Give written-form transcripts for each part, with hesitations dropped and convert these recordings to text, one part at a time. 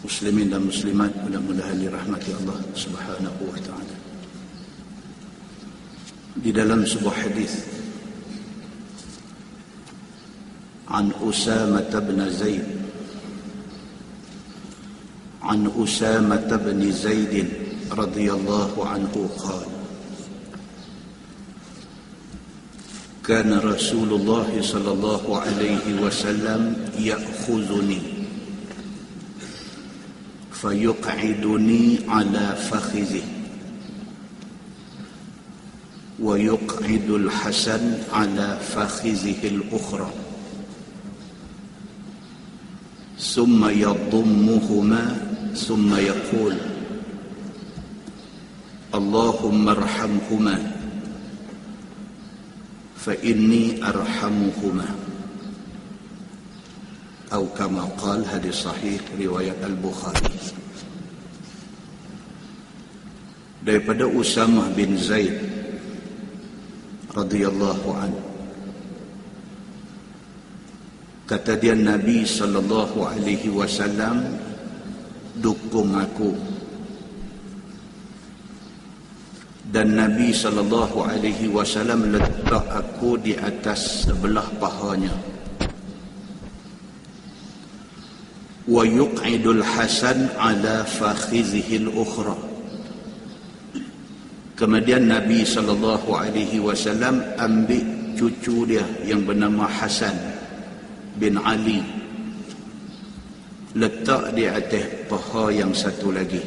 muslimin dan muslimat, mudah-mudahan dirahmati Allah Subhanahu wa taala. Di dalam sebuah hadis an Usamah bin Zaid an Usamah bin Zaid radhiyallahu anhu qala kana Rasulullah sallallahu alaihi wasallam ya'khudhuni فيقعدني على فخذه ويقعد الحسن على فخذه الأخرى ثم يضمهما ثم يقول اللهم ارحمهما فإني أرحمهما atau kama qal. Hadis sahih riwayat Al-Bukhari. Daripada Usamah bin Zaid radhiyallahu anhu, kata dia, Nabi sallallahu alaihi wasallam dukung aku, dan Nabi sallallahu alaihi wasallam letak aku di atas sebelah pahanya. Wa yuq'idul Hasan ala fakhizihil ukhra. Kemudian Nabi sallallahu alaihi wasallam ambil cucu dia yang bernama Hasan bin Ali, letak di atas paha yang satu lagi.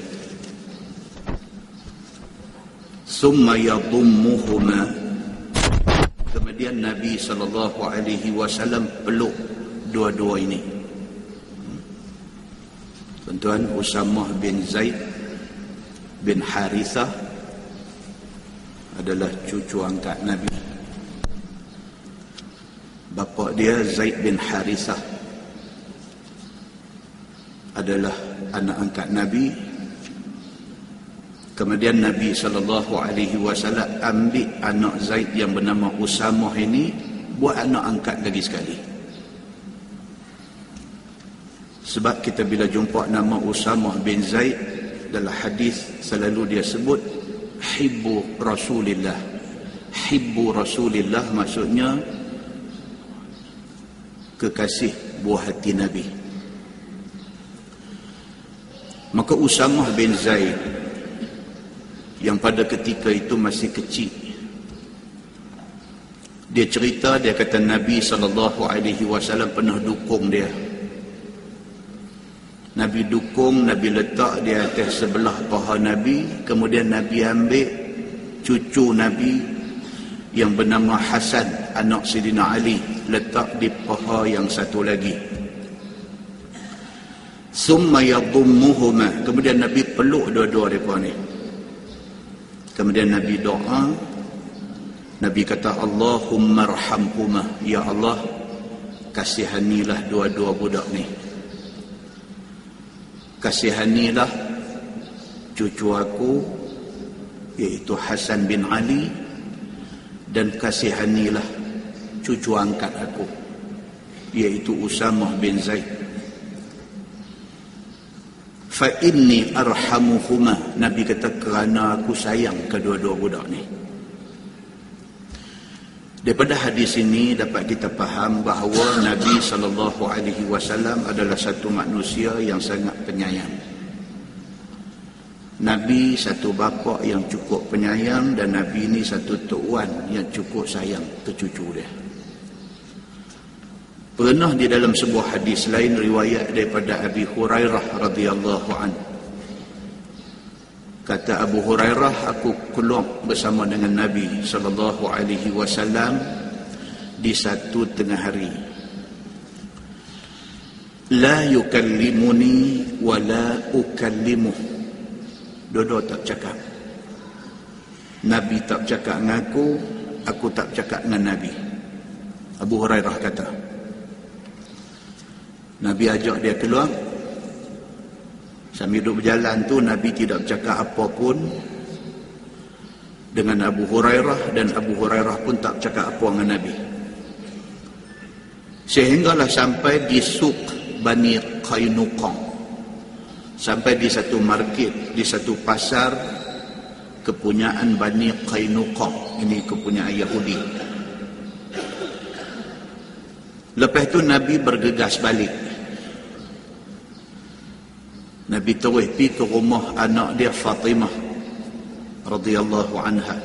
Summa yadummuhuma. Kemudian Nabi sallallahu alaihi wasallam peluk dua-dua ini. Tuan-tuan, Usamah bin Zaid bin Harithah adalah cucu angkat Nabi. Bapa dia Zaid bin Harithah adalah anak angkat Nabi. Kemudian Nabi SAW ambil anak Zaid yang bernama Usamah ini, buat anak angkat lagi sekali. Sebab kita bila jumpa nama Usamah bin Zaid dalam hadis, selalu dia sebut hibbu Rasulillah. Hibbu Rasulillah maksudnya kekasih buah hati Nabi. Maka Usamah bin Zaid yang pada ketika itu masih kecil, dia cerita, dia kata Nabi SAW pernah dukung dia. Nabi dukung, Nabi letak di atas sebelah paha Nabi. Kemudian Nabi ambil cucu Nabi yang bernama Hasan, anak Sayyidina Ali, letak di paha yang satu lagi. Summa yadummuhuma. Kemudian Nabi peluk dua-dua mereka ni. Kemudian Nabi doa. Nabi kata, Allahumma arhamhuma. Ya Allah, kasihanilah dua-dua budak ni. Kasihanilah cucu aku, iaitu Hasan bin Ali, dan kasihanilah cucu angkat aku, iaitu Usamah bin Zaid. Fa inni arhamuhuma. Nabi kata, kerana aku sayang kedua-dua budak ni. Daripada hadis ini dapat kita faham bahawa Nabi SAW adalah satu manusia yang sangat penyayang. Nabi satu bapa yang cukup penyayang, dan Nabi ini satu tuan yang cukup sayang ke cucu dia. Pernah di dalam sebuah hadis lain riwayat daripada Abi Hurairah radhiyallahu anhu, kata Abu Hurairah, aku keluar bersama dengan Nabi SAW di satu tengah hari. La yukallimuni wa la ukallimuh. Dua-dua tak cakap. Nabi tak cakap dengan aku tak cakap dengan Nabi. Abu Hurairah kata. Nabi ajak dia keluar. Sambil duduk berjalan tu, Nabi tidak bercakap apa pun dengan Abu Hurairah, dan Abu Hurairah pun tak bercakap apa dengan Nabi. Sehinggalah sampai di Suq Bani Qainuqa. sampai di satu market, di satu pasar kepunyaan Bani Qainuqa. Ini kepunyaan Yahudi. Lepas tu Nabi bergegas balik. Nabi terus pergi ke rumah anak dia Fatimah radhiyallahu anha.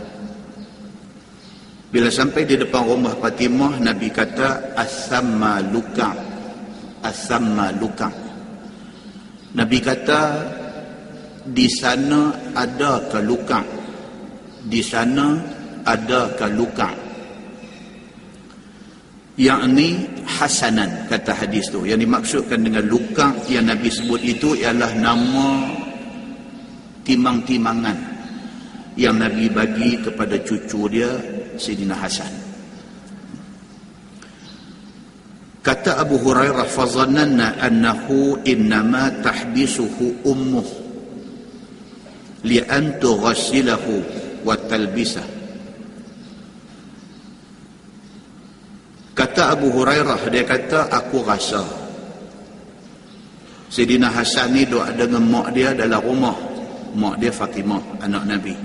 Bila sampai di depan rumah Fatimah, Nabi kata, "As-samma luka." As-samma luka. Nabi kata, di sana ada ke luka? Di sana ada ke luka? Yakni hasanan, kata hadis tu. Yang dimaksudkan dengan luka yang Nabi sebut itu ialah nama timang-timangan yang Nabi bagi kepada cucu dia, Sayyidina Hasan. Kata Abu Hurairah, "Fazannanna annahu innama tahbisuhu ummuh li'an tughassilahu wa talbisah." Kata Abu Hurairah, dia kata, aku rasa Sayyidina Hasan ni duduk dengan mak dia dalam rumah. Mak dia Fatimah, anak Nabi.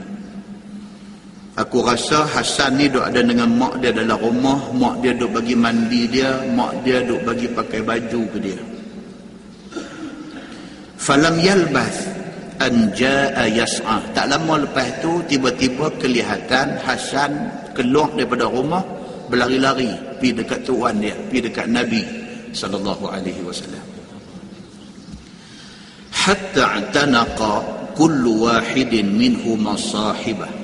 Aku rasa Hasan ni duduk ada dengan mak dia dalam rumah. Mak dia duduk bagi mandi dia, mak dia duduk bagi pakai baju ke dia. Falam yalbath an jaa yas'a. Tak lama lepas tu tiba-tiba kelihatan Hasan keluar daripada rumah, berlari-lari pergi dekat tuan dia, pergi dekat Nabi sallallahu alaihi wasallam. Hatta tanaqa kullu wahidin minhuma sahibah.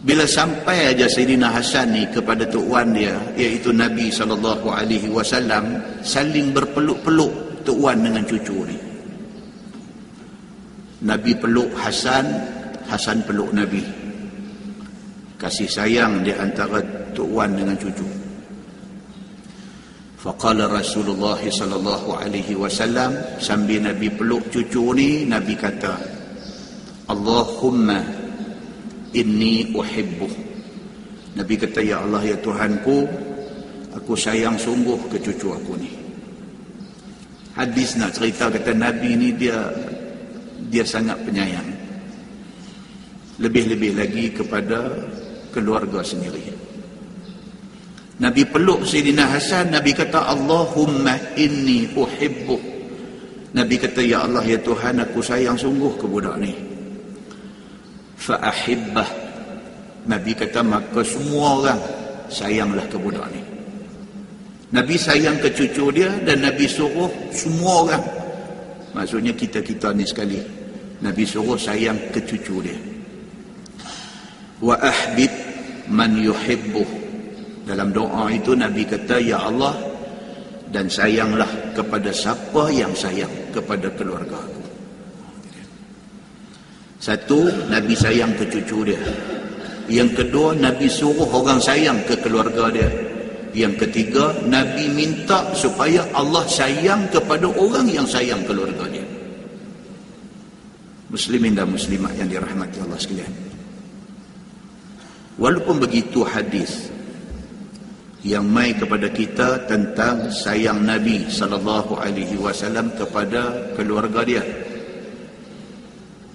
Bila sampai aja Sayyidina Hasan ni kepada tuan dia, iaitu Nabi sallallahu alaihi wasallam, saling berpeluk-peluk tuan dengan cucu ni. Nabi peluk Hasan, Hasan peluk Nabi. Kasih sayang di antara tuan dengan cucu. Faqala Rasulullah sallallahu alaihi wasallam, sambil Nabi peluk cucu ni, Nabi kata, Allahumma inni uhibbuh. Nabi kata, ya Allah, ya Tuhanku, aku sayang sungguh ke cucu aku ni. Hadis nak cerita, kata Nabi ni dia sangat penyayang. Lebih-lebih lagi kepada keluarga sendiri. Nabi peluk Sayyidina Hasan, Nabi kata, Allahumma inni uhibbuh. Nabi kata, ya Allah, ya Tuhan, aku sayang sungguh ke budak ni. Fa'ahibbah. Nabi kata, maka semua orang sayanglah ke budak ni. Nabi sayang ke cucu dia, dan Nabi suruh semua orang, maksudnya kita-kita ni sekali, Nabi suruh sayang ke cucu dia. Wa ahbib man yuhibbuh. Dalam doa itu Nabi kata, ya Allah, dan sayanglah kepada siapa yang sayang kepada keluarga aku. Satu, Nabi sayang ke cucu dia. Yang kedua, Nabi suruh orang sayang ke keluarga dia. Yang ketiga, Nabi minta supaya Allah sayang kepada orang yang sayang keluarga dia. Muslimin dan muslimat yang dirahmati Allah sekalian. Walaupun begitu, hadis yang mai kepada kita tentang sayang Nabi sallallahu alaihi wasallam kepada keluarga dia.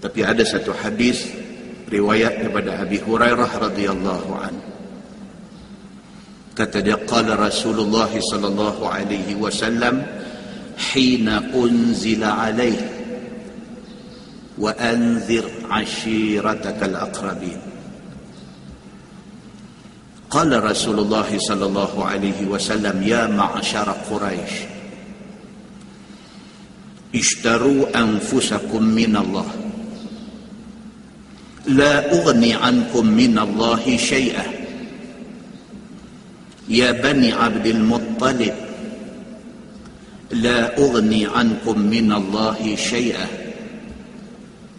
Tapi ada satu hadis riwayat daripada Abi Hurairah radhiyallahu anhu. Kata dia, qala Rasulullah sallallahu alaihi wasallam hina unzila alaihi wa anzir ashiratakal aqrabin. Qala Rasulullah sallallahu alaihi wasallam, ya ma'syara Quraisy, ishtaru anfusakum min Allah, la ughni ankum min Allah syai'ah. Ya bani Abdul Muttalib, la ughni ankum min Allah syai'ah.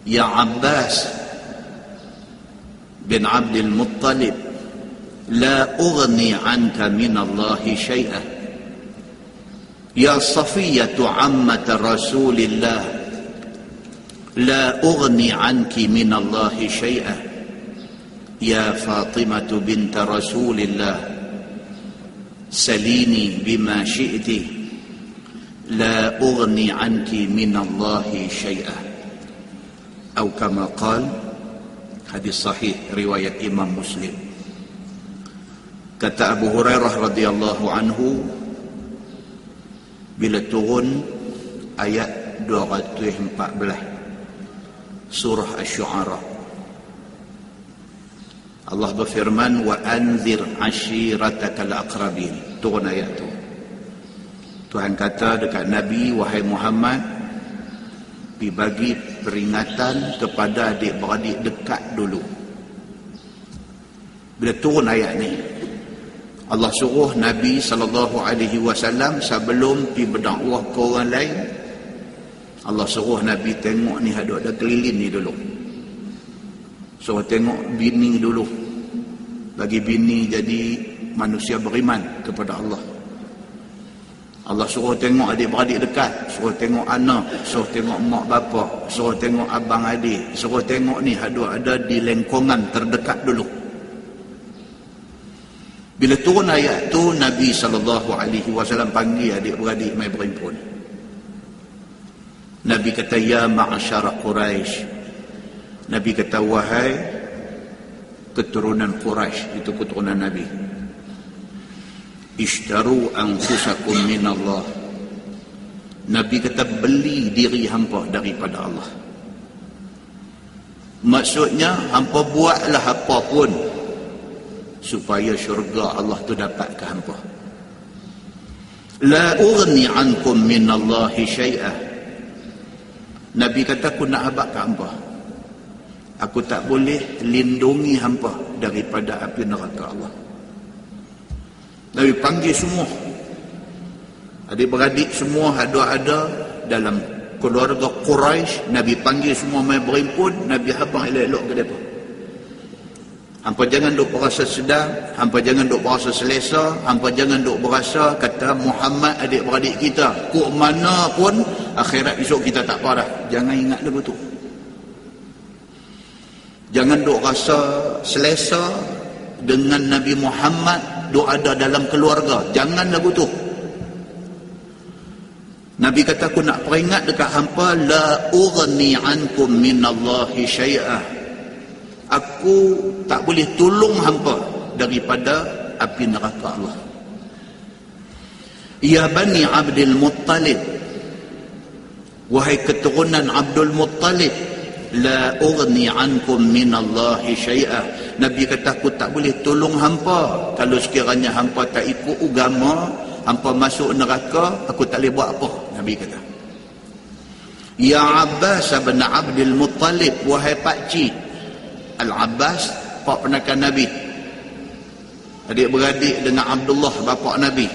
Ya Abbas bin Abdul Muttalib, la ughni anka min Allah syai'ah. Ya Safiyatu ammat Rasulillah, la ughni anki min Allah syai'ah. Ya Fatimatu bint Rasulillah, salini bima syi'ti. la ughni anki minallahi syai'ah, atau kama qala, hadis sahih riwayat Imam Muslim. Kata Abu Hurairah radhiyallahu anhu, bila turun ayat 214 surah Asy-Syu'ara, Allah berfirman, wa anzir ashiratakal aqrabin. Turun ayat tu, Tuhan kata dekat Nabi, wahai Muhammad, dibagi peringatan kepada adik-beradik dekat dulu. Bila turun ayat ni, Allah suruh Nabi SAW sebelum pergi berdakwah ke orang lain, Allah suruh Nabi tengok ni ada kelilin ni dulu. Suruh tengok bini dulu, bagi bini jadi manusia beriman kepada Allah. Allah suruh tengok adik-beradik dekat, suruh tengok anak, suruh tengok mak bapak, suruh tengok abang adik, suruh tengok ni ada di lingkungan terdekat dulu. Bila turun ayat tu, Nabi SAW panggil adik-beradik mai berhimpun. Nabi kata, ya ma'asyara Quraisy. Nabi kata, wahai keturunan Quraisy, itu keturunan Nabi, ishtaru anfusakum minallah. Nabi kata, beli diri hampa daripada Allah. Maksudnya, hampa buatlah apa pun supaya syurga Allah tu dapat ke hampa. La ughni ankum minallahi syai'ah. Nabi kata, aku nak habaq ke hampa, aku tak boleh lindungi hampa daripada api neraka Allah. Nabi panggil semua adik-beradik, semua ada dalam keluarga Quraisy. Nabi panggil semua mai berhimpun. Nabi habaq elok-elok ke depa. Hampa jangan duk berasa sedang, hampa jangan duk berasa selesa, hampa jangan duk berasa kata Muhammad adik-beradik kita, kok mana pun akhirat esok kita tak apa dah. Jangan ingat lagu tu. Jangan duk rasa selesa dengan Nabi Muhammad duk ada dalam keluarga. Jangan lagu tu. Nabi kata, aku nak peringat dekat hampa, la ughni ankum minallahi syai'ah. Aku tak boleh tolong hampa daripada api neraka Allah. Ya Bani Abdul Muttalib, wahai keturunan Abdul Muttalib, la ughni ankum minallahi syai'ah. Nabi kata, aku tak boleh tolong hampa kalau sekiranya hampa tak ikut agama, hampa masuk neraka, aku tak boleh buat apa. Nabi kata. Ya Abbas bin Abdul Muttalib, wahai pakcik Al-Abbas, pak penakan Nabi, adik-beradik dengan Abdullah bapa Nabi.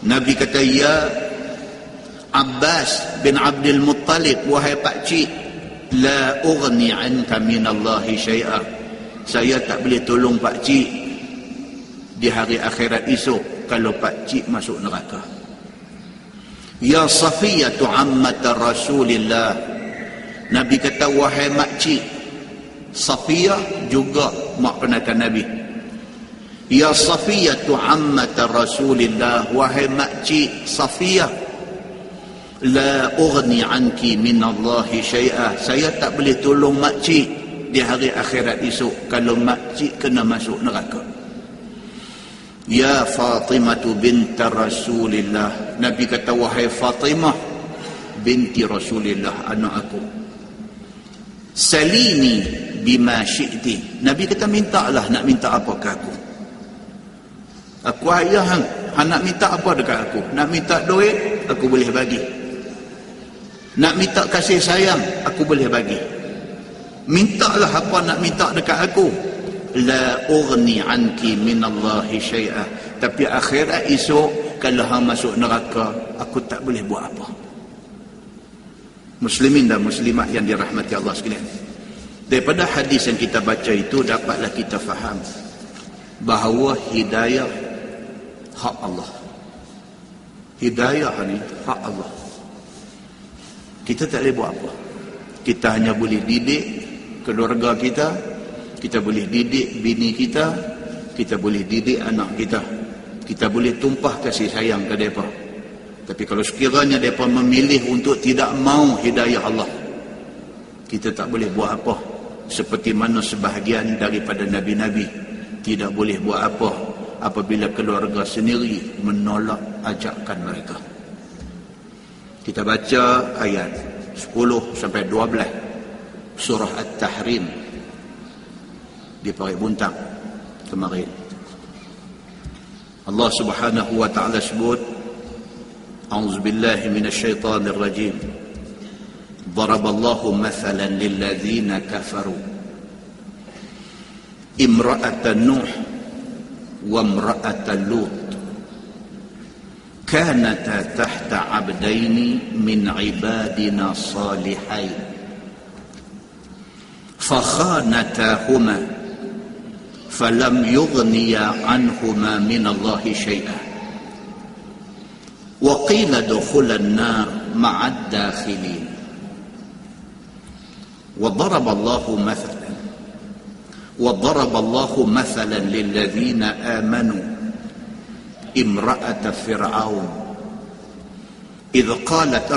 Nabi kata, ya Abbas bin Abdul Muttalib, wahai pakcik, la ughni anka minallahi syai'ah. Saya tak boleh tolong pakcik di hari akhirat esok kalau pakcik masuk neraka. Ya Safiyatu ammat Rasulillah. Nabi kata, wahai makcik Safiyah, juga mak penakan Nabi. Ya Safiyatu ammat Rasulillah, wahai makcik Safiyah, la ughni anki minallahi syai'ah. Saya tak boleh tolong makcik di hari akhirat esok kalau makcik kena masuk neraka. Ya Fatimatu binti Rasulillah. Nabi kata, wahai Fatimah binti Rasulillah, anak aku, salini bima syi'ti. Nabi kata, mintalah, nak minta apa ke aku? Aku ayah hang, nak minta apa dekat aku? Nak minta duit, aku boleh bagi. Nak minta kasih sayang, aku boleh bagi. Mintalah apa nak minta dekat aku. La ughni anki minallahi syai'ah. Tapi akhirat esok kalau hang masuk neraka, aku tak boleh buat apa. Muslimin dan muslimat yang dirahmati Allah sekalian, daripada hadis yang kita baca itu dapatlah kita faham bahawa hidayah hak Allah. Hidayah ni hak Allah. Kita tak boleh buat apa. Kita hanya boleh didik keluarga kita, kita boleh didik bini kita, kita boleh didik anak kita, kita boleh tumpah kasih sayang ke mereka, Tapi kalau sekiranya mereka memilih untuk tidak mau hidayah Allah, kita tak boleh buat apa. Seperti mana sebahagian daripada Nabi-Nabi tidak boleh buat apa apabila keluarga sendiri menolak ajakan mereka. Kita baca ayat 10 sampai 12 surah At-Tahrim di Parit Buntang kemarin. Allah Subhanahu wa taala sebut, A'udzubillahi minasyaitonir rajim. Daraballahu mathalan lilladzina kafaru imra'atan Nuh wa imra'atan Lut kanata tahta 'abdaini min 'ibadina salihain fakhanatahuma falam yughniya 'anhuma min Allahi syai'an wa qila dukhulan nar ma'ad dakhilin وضرب الله مثلا للذين آمنوا امرأة فرعون إذ قالت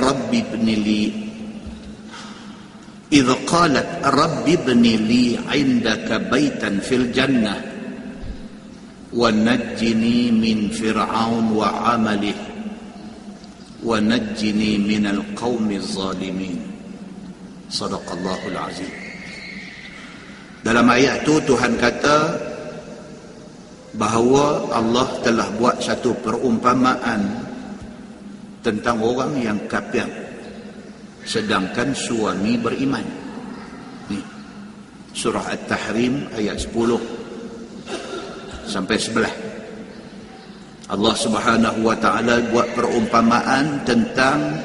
رب ابن لي عندك بيتا في الجنة ونجني من فرعون وعمله ونجني من القوم الظالمين. Sadaqallahul Azim. Dalam ayat itu Tuhan kata bahawa Allah telah buat satu perumpamaan tentang orang yang kafir sedangkan suami beriman. Ni surah At-Tahrim ayat 10 sampai 11. Allah Subhanahu wa taala buat perumpamaan tentang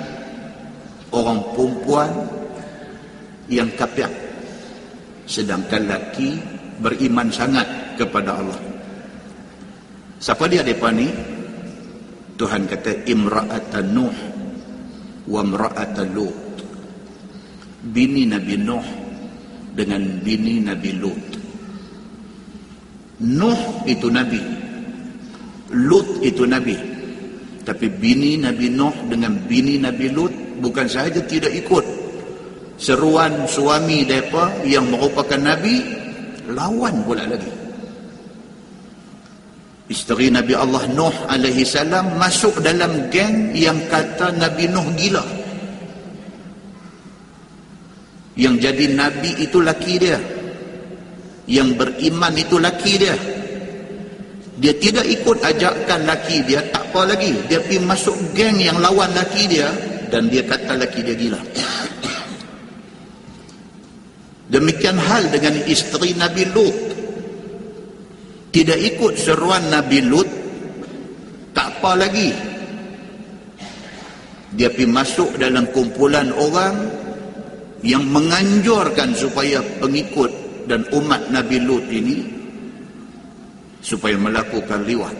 orang perempuan yang kafir sedangkan laki beriman sangat kepada Allah. Siapa dia mereka ni? Tuhan kata imra'atan Nuh wa imra'atan Lut. Bini Nabi Nuh dengan bini Nabi Lut. Nuh itu Nabi, Lut itu Nabi. Tapi bini Nabi Nuh dengan bini Nabi Lut bukan sahaja tidak ikut seruan suami mereka yang merupakan Nabi, lawan pula lagi. Isteri Nabi Allah Nuh alaihi salam masuk dalam geng yang kata Nabi Nuh gila. Yang jadi Nabi itu laki dia, yang beriman itu laki dia. Dia tidak ikut ajakan laki dia, tak apa lagi, dia pergi masuk geng yang lawan laki dia dan dia kata laki dia gila. Demikian hal dengan isteri Nabi Lut. Tidak ikut seruan Nabi Lut, tak apa lagi, dia pergi masuk dalam kumpulan orang yang menganjurkan supaya pengikut dan umat Nabi Lut ini supaya melakukan liwat.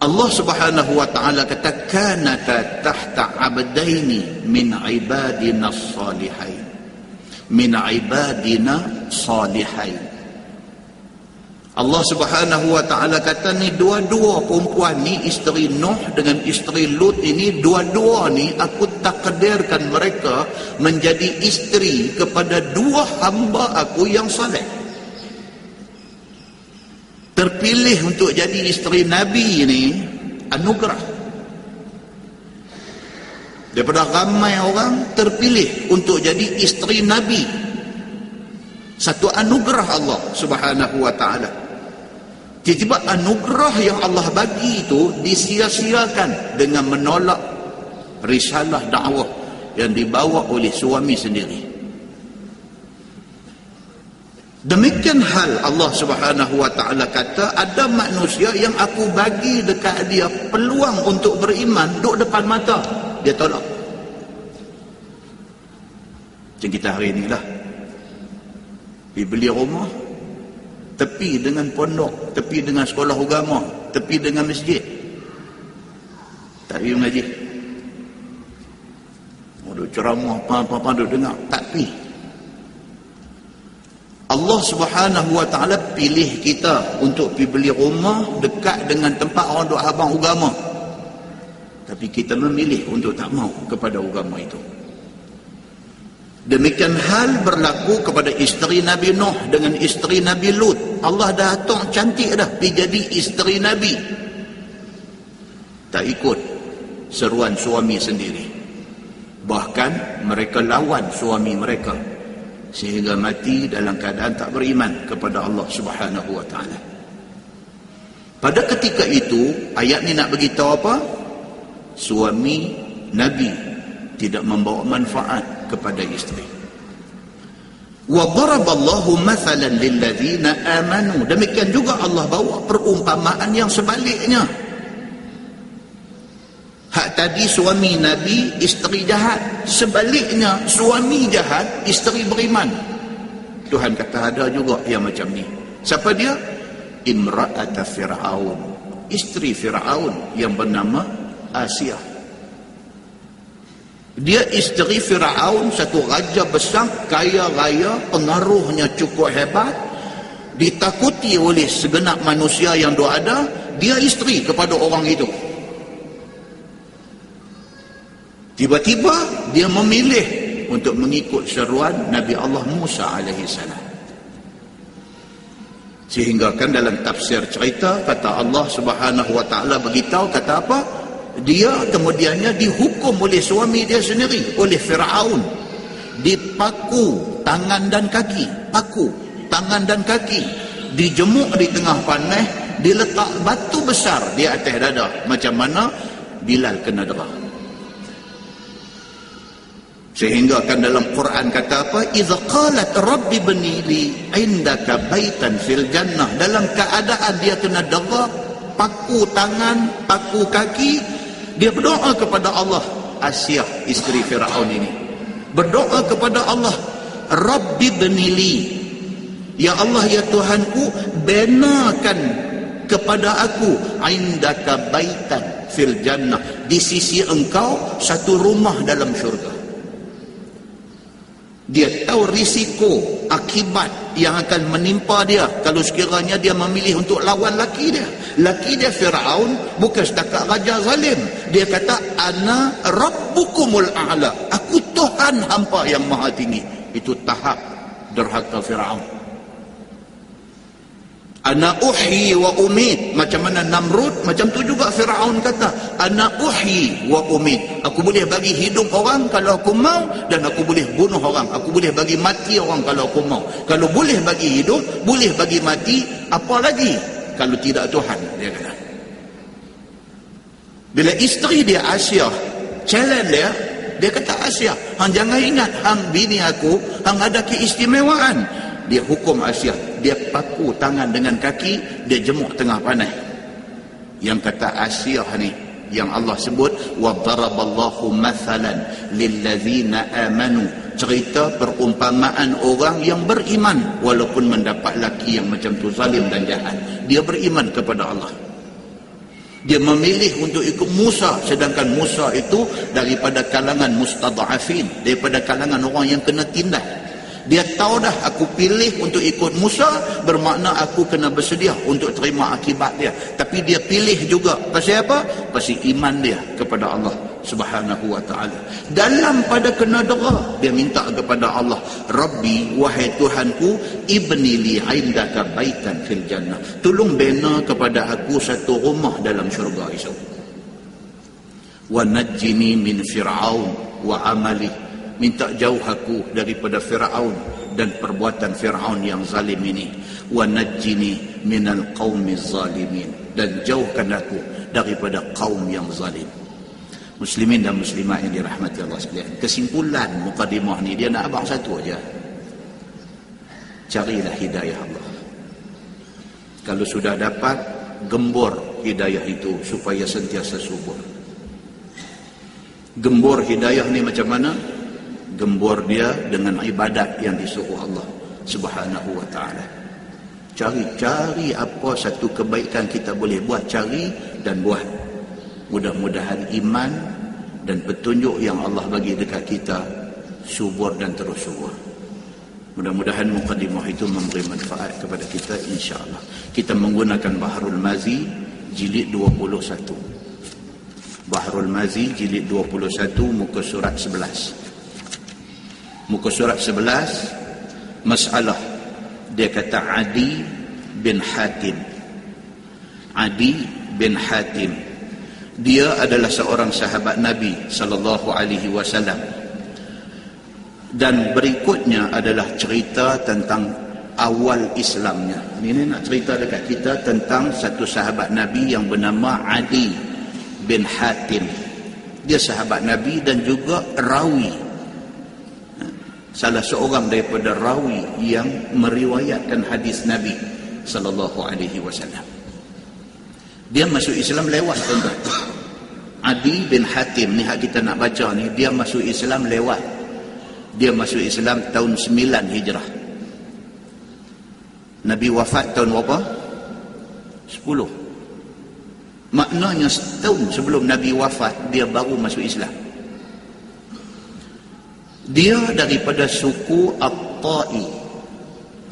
Allah Subhanahu wa taala kata kanata tahta abdaini min ibadina salihain. Min ibadina salihain. Allah Subhanahu wa taala kata ni dua-dua perempuan ni, isteri Nuh dengan isteri Lut ini, dua-dua ni aku takdirkan mereka menjadi isteri kepada dua hamba aku yang saleh. Terpilih untuk jadi isteri Nabi ini anugerah. Daripada ramai orang terpilih untuk jadi isteri Nabi, satu anugerah Allah Subhanahu wa taala. Tiba-tiba anugerah yang Allah bagi itu disia-siakan dengan menolak risalah dakwah yang dibawa oleh suami sendiri. Demikian hal Allah Subhanahu wa taala kata ada manusia yang aku bagi dekat dia peluang untuk beriman duduk depan mata, dia tolak. Macam kita hari ni lah, pergi beli rumah tepi dengan pondok, tepi dengan sekolah agama, tepi dengan masjid, tak pergi mengaji. Duduk ceramah apa-apa duduk dengar, tak pergi. Allah Subhanahu wa taala pilih kita untuk pergi beli rumah dekat dengan tempat orang duk habang agama. Tapi kita memilih untuk tak mau kepada agama itu. Demikian hal berlaku kepada isteri Nabi Nuh dengan isteri Nabi Lut. Allah dah atok cantik dah pergi jadi isteri Nabi, tak ikut seruan suami sendiri. Bahkan mereka lawan suami mereka sehingga mati dalam keadaan tak beriman kepada Allah Subhanahu wa taala. Pada ketika itu ayat ni nak beritahu apa? Suami Nabi tidak membawa manfaat kepada isteri. Wa daraballahu mathalan lil ladzina amanu. Demikian juga Allah bawa perumpamaan yang sebaliknya. Hak tadi suami Nabi, isteri jahat. Sebaliknya suami jahat, isteri beriman. Tuhan kata ada juga yang macam ni. Siapa dia? Imra'at Fir'aun, isteri Fir'aun yang bernama Asia. Dia isteri Fir'aun, satu raja besar, kaya raya, pengaruhnya cukup hebat, ditakuti oleh segenap manusia yang ada. Dia isteri kepada orang itu. Tiba-tiba dia memilih untuk mengikut seruan Nabi Allah Musa AS. Sehingga kan dalam tafsir cerita, kata Allah Subhanahu wa taala beritahu, kata apa? Dia kemudiannya dihukum oleh suami dia sendiri, oleh Fir'aun. Dipaku tangan dan kaki, paku tangan dan kaki, dijemuk di tengah panas, diletak batu besar di atas dada, macam mana Bilal kena dera. Sehingga kan dalam Quran kata apa? Idza qalat rabbi bni li indaka baitan fil jannah. Dalam keadaan dia kena dera, paku tangan, paku kaki, dia berdoa kepada Allah. Asia, isteri Fir'aun ini, berdoa kepada Allah, Rabbi bnili, ya Allah, ya Tuhanku, benakan kepada aku indaka baitan fil jannah, di sisi engkau satu rumah dalam syurga. Dia tahu risiko, akibat yang akan menimpa dia kalau sekiranya dia memilih untuk lawan laki dia. Laki dia Fir'aun bukan setakat raja zalim. Dia kata, ana rabbukumul a'la, aku Tuhan hampa yang maha tinggi. Itu tahap derhaka Fir'aun. Ana uhyi wa umit. Macam mana Namrud, macam tu juga Fir'aun kata, ana uhyi wa umit. Aku boleh bagi hidup orang kalau aku mau, dan aku boleh bunuh orang. Aku boleh bagi mati orang kalau aku mau. Kalau boleh bagi hidup, boleh bagi mati, apa lagi kalau tidak Tuhan, dia kata. Bila isteri dia Asia challenge dia kata, Asia, hang jangan ingat hang bini aku, hang ada keistimewaan. Dia hukum Asia, dia paku tangan dengan kaki, dia jemuk tengah panas. Yang kata Asia ni, yang Allah sebut, wa daraballahu mathalan lillazina amanu, cerita perumpamaan orang yang beriman walaupun mendapat laki yang macam tu zalim dan jahat. Dia beriman kepada Allah, dia memilih untuk ikut Musa, sedangkan Musa itu daripada kalangan mustadhafin, daripada kalangan orang yang kena tindas. Dia tahu dah, aku pilih untuk ikut Musa, bermakna aku kena bersedia untuk terima akibat dia. Tapi dia pilih juga pasal apa? Pasal iman dia kepada Allah Subhanahu wa ta'ala. Dalam pada kena dera, dia minta kepada Allah, Rabbi, wahai Tuhanku, ibni li indaka baitan fil jannah, tolong bina kepada aku satu rumah dalam syurga itu. Wa najjini min fir'aun wa amali, minta jauh aku daripada Fir'aun dan perbuatan Fir'aun yang zalim ini. Wa najjini minal qaumiz zalimin, dan jauhkan aku daripada kaum yang zalim. Muslimin dan muslimat yang dirahmati Allah sekalian, kesimpulan mukadimah ni dia nak abang satu aja. Carilah hidayah Allah. Kalau sudah dapat, gembor hidayah itu supaya sentiasa subur. Gembor hidayah ni macam mana? Gembor dia dengan ibadat yang disuruh Allah Subhanahu wa ta'ala. Cari apa satu kebaikan kita boleh buat, cari dan buat. Mudah-mudahan iman dan petunjuk yang Allah bagi dekat kita subur dan terus subur. Mudah-mudahan mukadimah itu memberi manfaat kepada kita, insya-Allah. Kita menggunakan Baharul Mazi jilid 21. Bahrul Mazi jilid 21 muka surat 11. Muka surat 11 masalah dia kata Adi bin Hatim. Adi bin Hatim dia adalah seorang sahabat Nabi sallallahu alaihi wasallam. Dan berikutnya adalah cerita tentang awal Islamnya. Ini nak cerita dekat kita tentang satu sahabat Nabi yang bernama Adi bin Hatim. Dia sahabat Nabi dan juga rawi, salah seorang daripada rawi yang meriwayatkan hadis Nabi sallallahu alaihi wasallam. Dia masuk Islam lewat, tuan-tuan. Adi bin Hatim ni hak kita nak baca ni, dia masuk Islam lewat. Dia masuk Islam tahun 9 Hijrah. Nabi wafat tahun berapa? 10. Maknanya setahun sebelum Nabi wafat, dia baru masuk Islam. Dia daripada suku At-Ta'i.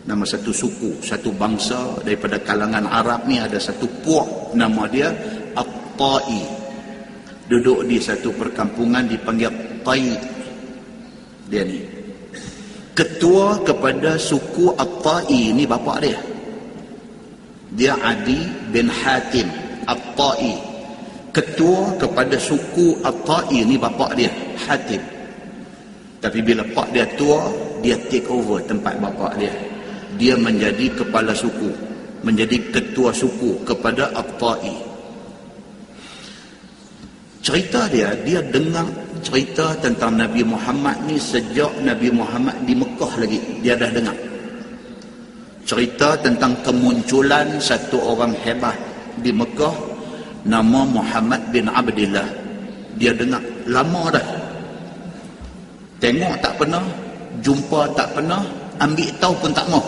Nama satu suku, satu bangsa daripada kalangan Arab ni, ada satu puak nama dia At-Ta'i. Duduk di satu perkampungan dipanggil Tai. Dia ni ketua kepada suku At-Ta'i ni, bapak dia. Dia Adi bin Hatim At-Ta'i. Ketua kepada suku At-Ta'i ni bapak dia Hatim. Tapi bila pak dia tua, dia take over tempat bapak dia. Dia menjadi kepala suku, menjadi ketua suku kepada At-Ta'i. Cerita dia dengar cerita tentang Nabi Muhammad ni sejak Nabi Muhammad di Mekah lagi. Dia dah dengar cerita tentang kemunculan satu orang hebat di Mekah nama Muhammad bin Abdillah. Dia dengar lama dah. Tengok tak pernah, jumpa tak pernah, ambil tahu pun tak mau.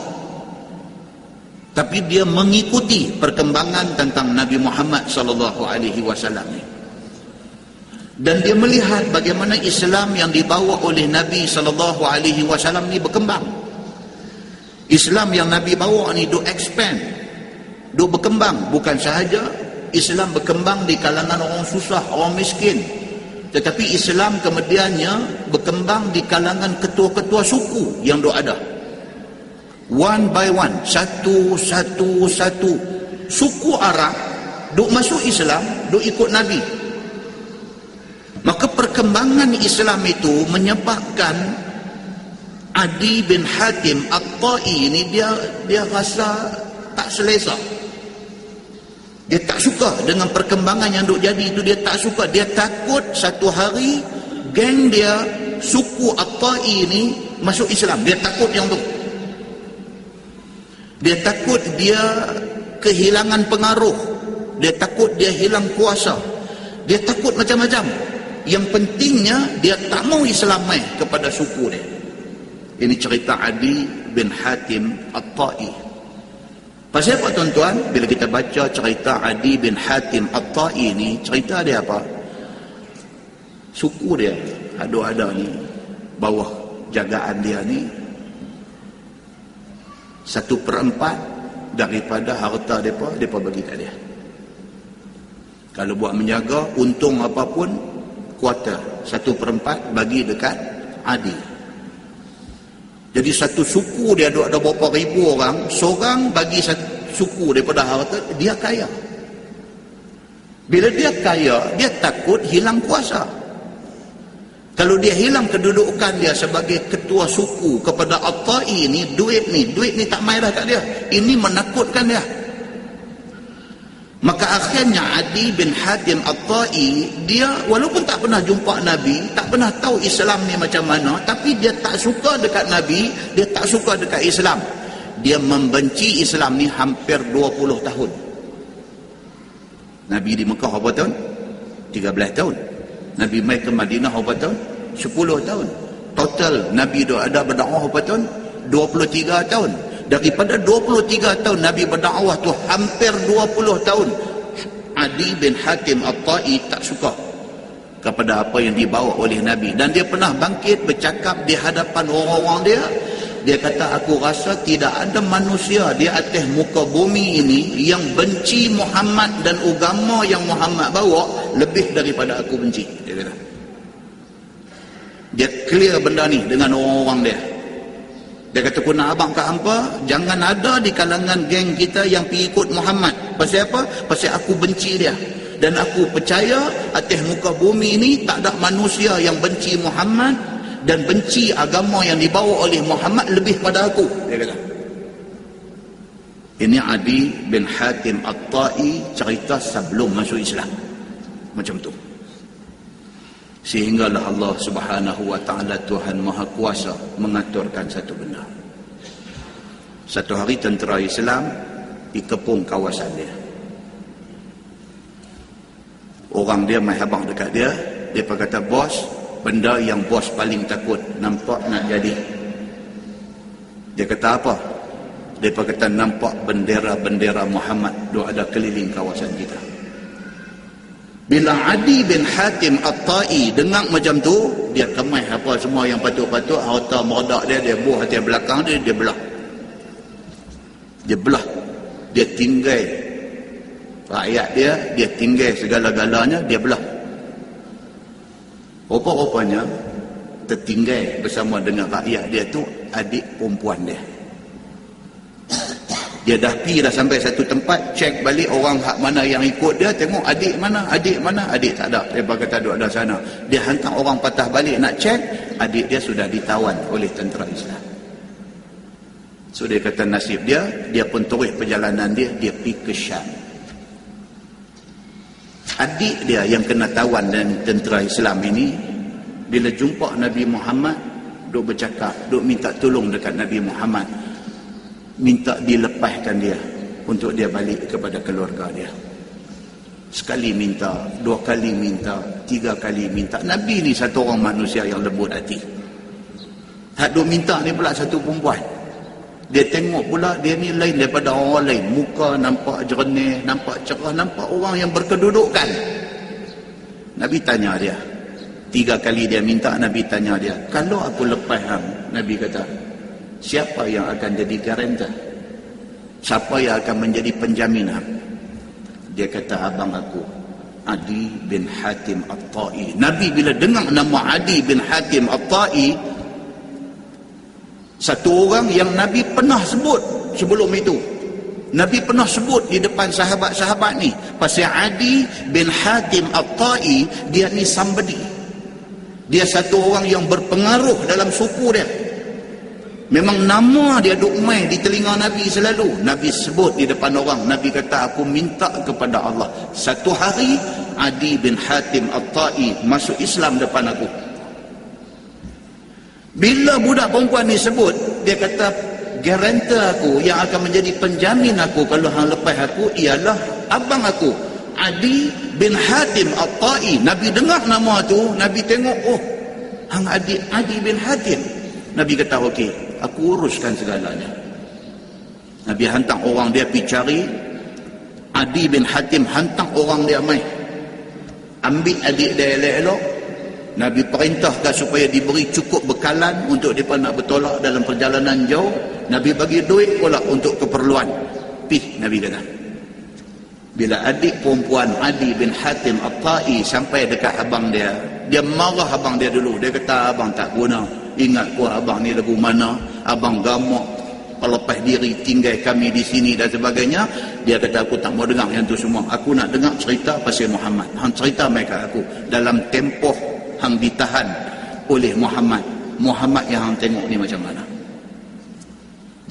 Tapi dia mengikuti perkembangan tentang Nabi Muhammad sallallahu alaihi wasallam ni. Dan dia melihat bagaimana Islam yang dibawa oleh Nabi sallallahu alaihi wasallam ni berkembang. Islam yang Nabi bawa ni duk expand, duk berkembang. Bukan sahaja Islam berkembang di kalangan orang susah, orang miskin, tetapi Islam kemudiannya berkembang di kalangan ketua-ketua suku yang duk ada. One by one, satu suku Arab duk masuk Islam, duk ikut Nabi. Maka perkembangan Islam itu menyebabkan Adi bin Hatim At-Ta'i ni dia rasa tak selesa. Dia tak suka dengan perkembangan yang duk jadi itu. Dia tak suka. Dia takut satu hari geng dia, suku At-Ta'i ni masuk Islam. Dia takut yang tu. Dia takut dia kehilangan pengaruh. Dia takut dia hilang kuasa. Dia takut macam-macam. Yang pentingnya dia tak mau Islam mai kepada suku dia. Ini cerita Adi bin Hatim At-Ta'i. Pasal apa, tuan-tuan? Bila kita baca cerita Adi bin Hatim At-Ta'i ni, cerita dia apa? Suku dia ada ni, bawah jagaan dia ni, 1/4 daripada harta mereka bagi kat dia. Kalau buat menjaga, untung apapun, kuarter 1/4 bagi dekat Adi. Jadi satu suku dia ada berapa ribu orang, seorang bagi satu suku daripada harta, dia kaya. Bila dia kaya, dia takut hilang kuasa. Kalau dia hilang kedudukan dia sebagai ketua suku kepada At-Ta'i ni, duit ni tak main dah kat dia. Ini menakutkan dia. Maka akhirnya Adi bin Hatim At-Ta'i, dia walaupun tak pernah jumpa Nabi, tak pernah tahu Islam ni macam mana, tapi dia tak suka dekat Nabi, dia tak suka dekat Islam. Dia membenci Islam ni hampir 20 tahun. Nabi di Mekah berapa tahun? 13 tahun. Nabi mai ke Madinah berapa tahun? 10 tahun. Total Nabi ada berdakwah berapa tahun? 23 tahun. Daripada 23 tahun Nabi berdakwah tu, hampir 20 tahun Adi bin Hatim At-Ta'i tak suka kepada apa yang dibawa oleh Nabi. Dan dia pernah bangkit bercakap di hadapan orang-orang dia, Dia kata, aku rasa tidak ada manusia di atas muka bumi ini yang benci Muhammad dan agama yang Muhammad bawa lebih daripada aku benci. Dia kata. Dia clear benda ni dengan orang-orang dia. Dia kata, aku nak abang kat hampa, jangan ada di kalangan geng kita yang pergi ikut Muhammad. Pasal apa? Pasal aku benci dia. Dan aku percaya atas muka bumi ini tak ada manusia yang benci Muhammad dan benci agama yang dibawa oleh Muhammad lebih pada aku. Dia kata. Ini Adi bin Hatim At-Ta'i cerita sebelum masuk Islam. Macam tu. Sehinggalah Allah Subhanahu wa ta'ala, Tuhan Maha Kuasa, mengaturkan satu benda. Satu hari tentera Islam dikepung kawasan dia. Orang dia mai habang dekat dia. Dia kata, bos, benda yang bos paling takut nampak nak jadi. Dia kata apa? Dia kata, nampak bendera-bendera Muhammad duk ada keliling kawasan kita. Bila Adi bin Hatim At-Ta'i dengar macam tu, dia kemai apa semua yang patut-patut, harta merdak dia, dia buah hati belakang dia, dia belah. Dia belah. Dia tinggal rakyat dia, dia tinggal segala-galanya, dia belah. Rupa-rupanya tertinggal bersama dengan rakyat dia tu adik perempuan dia. Dia dah pergi dah sampai satu tempat, cek balik orang hak mana yang ikut dia, tengok adik mana, adik tak ada. Dia kata duduk ada sana. Dia hantar orang patah balik nak cek, adik dia sudah ditawan oleh tentera Islam. So dia kata nasib dia, dia pun terus perjalanan dia pergi ke Syam. Adik dia yang kena tawan dan tentera Islam ini, bila jumpa Nabi Muhammad, duk bercakap, duk minta tolong dekat Nabi Muhammad, minta dilepaskan dia untuk dia balik kepada keluarga dia. Sekali minta, dua kali minta, tiga kali minta. Nabi ni satu orang manusia yang lembut hati. Hak duk minta ni pula satu perempuan. Dia tengok pula dia ni lain daripada orang lain. Muka nampak jernih, nampak cerah, nampak orang yang berkedudukan. Nabi tanya dia. Tiga kali dia minta, Nabi tanya dia, kalau aku lepas hang, Nabi kata, siapa yang akan jadi garantor? Siapa yang akan menjadi penjamin hang? Dia kata, abang aku, Adi bin Hatim At-Ta'i. Nabi bila dengar nama Adi bin Hatim At-Ta'i, satu orang yang Nabi pernah sebut sebelum itu. Nabi pernah sebut di depan sahabat-sahabat ni. Pasal Adi bin Hatim At-Ta'i, dia ni somebody. Dia satu orang yang berpengaruh dalam suku dia. Memang nama dia duk mai di telinga Nabi selalu. Nabi sebut di depan orang. Nabi kata, aku minta kepada Allah, satu hari Adi bin Hatim At-Ta'i masuk Islam depan aku. Bila budak perempuan ni sebut, dia kata, garantor aku yang akan menjadi penjamin aku kalau hang lepas aku ialah abang aku, Adi bin Hatim At-Ta'i. Nabi dengar nama tu, Nabi tengok, oh, hang Adi bin Hatim. Nabi kata, okey, aku uruskan segalanya. Nabi hantar orang dia pergi cari Adi bin Hatim, hantar orang dia mai ambil adik dia elok-elok. Nabi perintahkan supaya diberi cukup bekalan untuk mereka nak bertolak dalam perjalanan jauh. Nabi bagi duit pula untuk keperluan. Pih, Nabi kata. Bila adik perempuan Adi bin Hatim At-Ta'i sampai dekat abang dia, dia marah abang dia dulu. Dia kata, abang tak guna. Ingat ku abang ni lagu mana, abang gamak, lepas diri tinggal kami di sini dan sebagainya. Dia kata, aku tak mau dengar yang tu semua. Aku nak dengar cerita pasal Muhammad. Hang cerita mereka aku dalam tempoh hang ditahan oleh Muhammad. Muhammad yang hang tengok ni macam mana?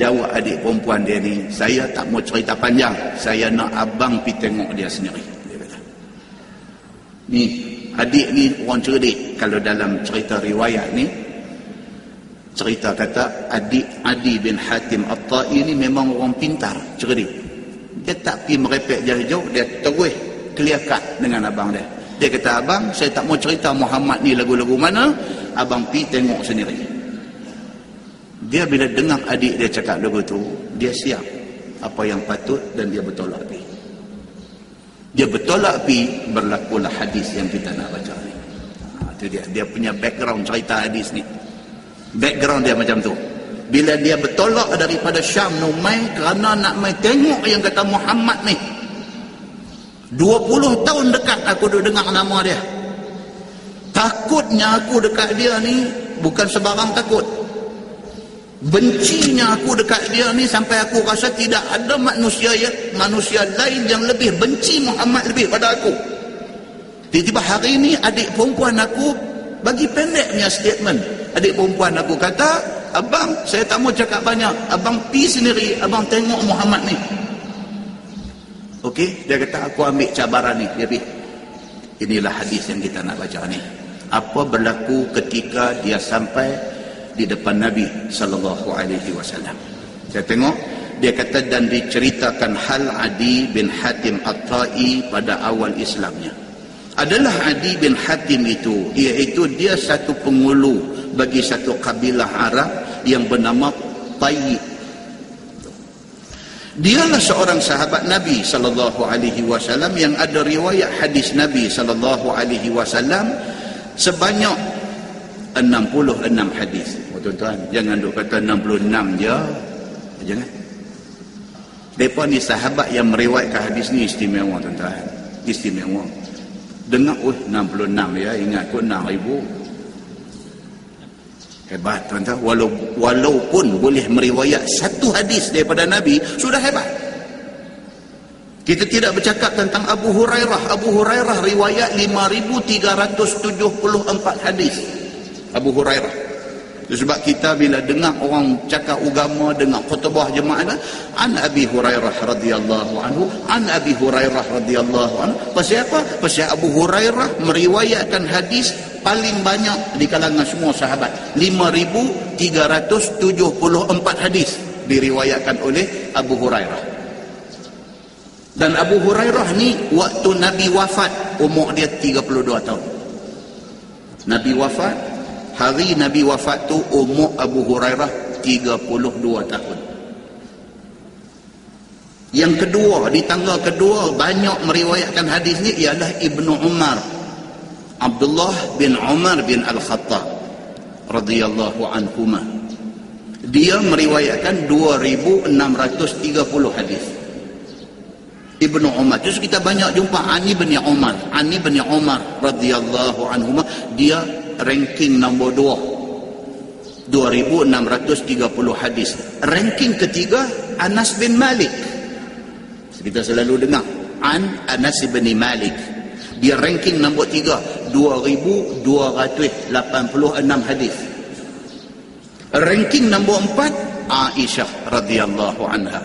Jawab adik perempuan dia ni, saya tak mau cerita panjang, saya nak abang pergi tengok dia sendiri. Dia kata. Ni adik ni orang cerdik. Kalau dalam cerita riwayat ni, cerita kata adik Adi bin Hatim At-Ta'i ni memang orang pintar, cerdik. Dia tak pergi merepek jauh-jauh, dia terus clear cut dengan abang dia. Dia kata, abang, saya tak mau cerita Muhammad ni lagu-lagu mana, abang pergi tengok sendiri. Dia bila dengar adik dia cakap lagu tu, dia siap apa yang patut dan dia bertolak pergi. Dia bertolak pergi, berlakulah hadis yang kita nak baca ni. Itu dia punya background cerita hadis ni. Background dia macam tu. Bila dia bertolak daripada Syam mai kerana nak mai tengok yang kata Muhammad ni. 20 tahun dekat aku duduk dengar nama dia. Takutnya aku dekat dia ni bukan sebarang takut. Bencinya aku dekat dia ni sampai aku rasa tidak ada manusia lain yang lebih benci Muhammad lebih pada aku. Tiba-tiba hari ini adik perempuan aku bagi pendeknya statement. Adik perempuan aku kata, abang, saya tak mau cakap banyak. Abang pergi sendiri, abang tengok Muhammad ni. Okey, dia kata aku ambil cabaran ni. Dia pergi. Inilah hadis yang kita nak baca ni. Apa berlaku ketika dia sampai di depan Nabi SAW. Saya tengok, dia kata dan diceritakan hal Adi bin Hatim At-Tai pada awal Islamnya. Adalah Adi bin Hatim itu, iaitu dia satu pengulu bagi satu kabilah Arab yang bernama Tai. Dialah seorang sahabat Nabi SAW yang ada riwayat hadis Nabi SAW sebanyak 66 hadis. Oh, tuan-tuan, jangan duk kata 66 je. Jangan. Mereka ni sahabat yang meriwayatkan hadis ni istimewa, tuan-tuan. Istimewa. Dengar, 66 ya, ingat kot 6,000. Hebat, tuan-tuan. Walaupun boleh meriwayat satu hadis daripada Nabi, sudah hebat. Kita tidak bercakap tentang Abu Hurairah. Abu Hurairah riwayat 5,374 hadis. Abu Hurairah. Sebab kita bila dengar orang cakap agama, dengar khutbah jemaah, an Abi Hurairah radhiyallahu anhu, an Abi Hurairah radhiyallahu anhu. Pasal apa? Pasal Abu Hurairah meriwayatkan hadis paling banyak di kalangan semua sahabat. 5,374 hadis diriwayatkan oleh Abu Hurairah. Dan Abu Hurairah ni waktu Nabi wafat umur dia 32 tahun. Nabi wafat, hari Nabi wafat tu umur Abu Hurairah 32 tahun. Yang kedua, di tanggal kedua banyak meriwayatkan hadis ni ialah Ibnu Umar, Abdullah bin Umar bin Al-Khattab radhiyallahu anhuma. Dia meriwayatkan 2,630 hadis. Ibnu Umar. Terus kita banyak jumpa Ani bin Umar. Ani bin Umar radhiyallahu anhuma, dia ranking nombor 2. 2,630 hadis. Ranking ketiga Anas bin Malik. Kita selalu dengar Anas bin Malik. Dia ranking nombor 3, 2,286 hadis. Ranking nombor 4 Aisyah radhiyallahu anha.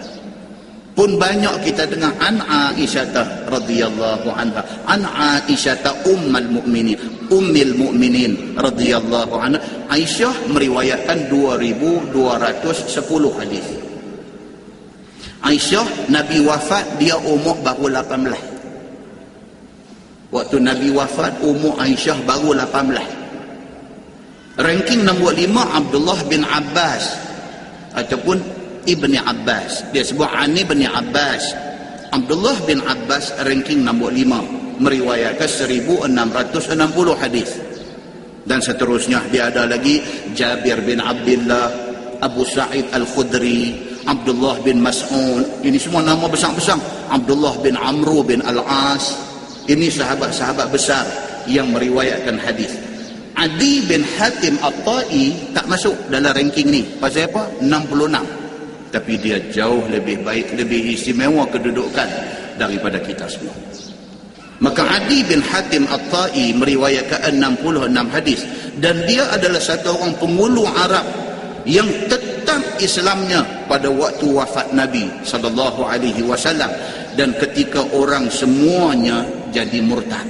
Pun banyak kita dengar an Aisyah radhiyallahu anha, an Aisyah ummul mukminin radhiyallahu anha. Aisyah meriwayatkan 2,210 hadis. Aisyah Nabi wafat dia umur baru 18. Waktu Nabi wafat umur Aisyah baru 18. Ranking nombor 5 Abdullah bin Abbas ataupun Ibni Abbas. Dia sebut Ani bin Abbas. Abdullah bin Abbas ranking nombor 5, meriwayatkan 1,660 hadis. Dan seterusnya dia ada lagi Jabir bin Abdullah, Abu Sa'id Al-Khudri, Abdullah bin Mas'ud. Ini semua nama besar-besar. Abdullah bin Amru bin Al-As. Ini sahabat-sahabat besar yang meriwayatkan hadis. Adi bin Hatim At-Tai tak masuk dalam ranking ni. Pasal apa? 66. Tapi dia jauh lebih baik, lebih istimewa kedudukan daripada kita semua. Maka Adi bin Hatim At-Tai meriwayatkan 66 hadis. Dan dia adalah satu orang pengulu Arab yang tetap Islamnya pada waktu wafat Nabi SAW. Dan ketika orang semuanya jadi murtad.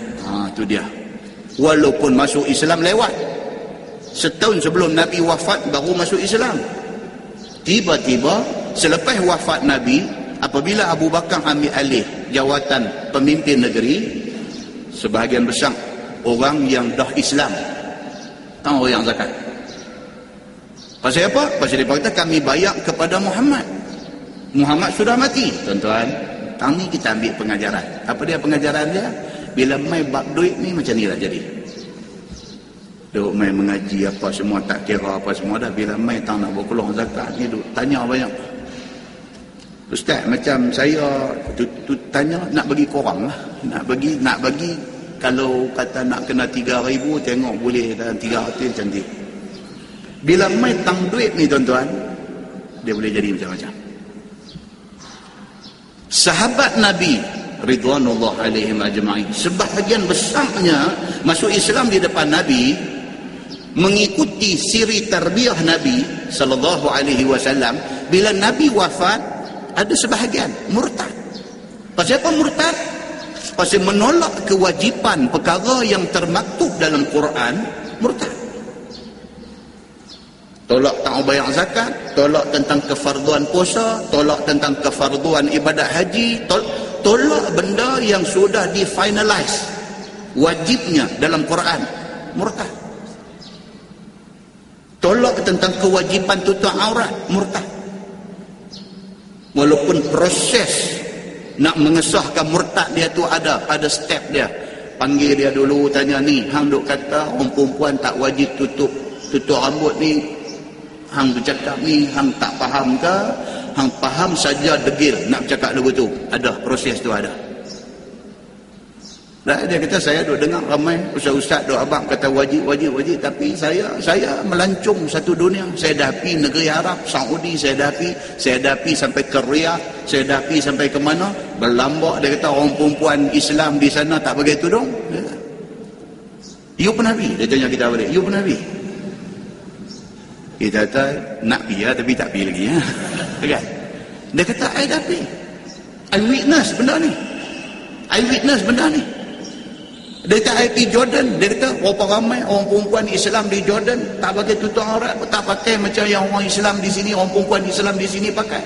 Itu dia. Walaupun masuk Islam lewat. Setahun sebelum Nabi wafat baru masuk Islam. Tiba-tiba selepas wafat Nabi, apabila Abu Bakar ambil alih jawatan pemimpin negeri, sebahagian besar orang yang dah Islam tak orang zakat. Pasal apa? Pasal dia kata kami bayar kepada Muhammad. Muhammad sudah mati. Tuan-tuan, tahun ni kita ambil pengajaran. Apa dia pengajaran dia? Bila mai bab duit ni macam ni lah jadi. duk main mengaji apa semua, tak kira apa semua dah. Bila main tak nak berkeluar zakat ni, duk tanya banyak. Ustaz, macam saya tanya nak bagi korang lah, nak bagi kalau kata nak kena 3,000, tengok boleh dalam 300 cantik. Bila main tang duit ni tuan-tuan, dia boleh jadi macam-macam. Sahabat Nabi ridwanullah alaihim ajma'in, sebahagian besarnya masuk Islam di depan Nabi, mengikuti siri tarbiyah Nabi sallallahu alaihi wasallam. Bila Nabi wafat, ada sebahagian murtad. Pasal apa murtad? Pasal menolak kewajipan perkara yang termaktub dalam Quran, murtad. Tolak tak bayar zakat, tolak tentang kefarduan puasa, tolak tentang kefarduan ibadat haji, tolak benda yang sudah di-finalize wajibnya dalam Quran, murtad. Tolak tentang kewajipan tutup aurat, murtad. Walaupun proses nak mengesahkan murtad dia tu ada step dia. Panggil dia dulu, tanya ni, hang duk kata orang perempuan tak wajib tutup rambut ni, hang bercakap ni, hang tak faham ke? Hang faham saja degil nak bercakap lagu tu. Ada proses tu ada. Dan dia kata, saya duk dengar ramai ustaz-ustaz duk abang kata wajib, tapi saya melancung satu dunia. Saya dah pergi negeri Arab, Saudi, saya dah pergi sampai ke Riyadh, saya dah pergi sampai ke mana, berlambak. Dia kata orang perempuan Islam di sana tak pakai tudung. You pernah pergi? Dia tanya kita balik, you pernah pergi? Kita kata nak pergi lah, tapi tak pergi lagi ya. Kan? Dia kata I dah pergi, I witness benda ni. Dia kata I pergi Jordan, dia kata berapa ramai orang perempuan Islam di Jordan tak pakai tutup aurat, tak pakai macam yang orang Islam di sini, orang perempuan Islam di sini pakai.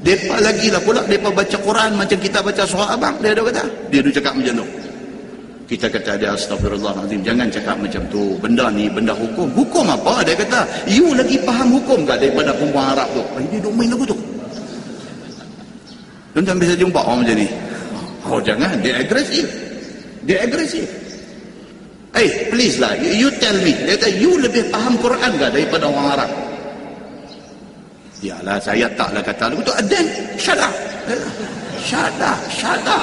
Depa lagi lah pula, depa baca Quran macam kita baca surah abang. Dia kata, dia cakap macam tu. Kita kata dia astagfirullahalazim, jangan cakap macam tu, benda ni benda hukum. Hukum apa? Dia kata you lagi faham hukum tak daripada perempuan Arab tu? Dia duk main lagu tu. Tuan-tuan bisa jumpa orang macam ni. Oh jangan, dia agresif. Hey, please lah, you tell me. Dia kata you lebih faham Quran tak daripada orang Arab? Yalah, saya taklah kata lagu tu. Then shut up.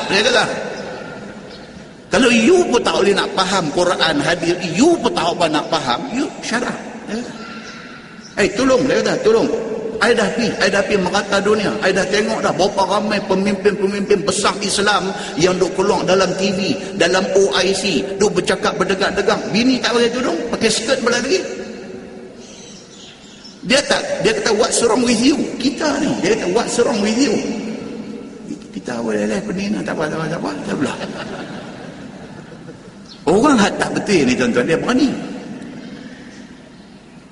Dia kata, kalau you pun tak boleh nak faham Quran, hadis, you pun tak apa nak faham, you shut up. Tolong, dia kata, tolong. I dah pergi merata dunia. I dah tengok dah berapa ramai pemimpin besar Islam yang duk keluar dalam TV, dalam OIC, duk bercakap berdegang-degang. Bini tak pakai tudung, pakai skirt belah lagi. Dia kata what's wrong with you? Kita ni, dia kata what's wrong with you? Kita boleh penina, tak apa, tak belah. Orang tak betul ni tuan-tuan, dia berani.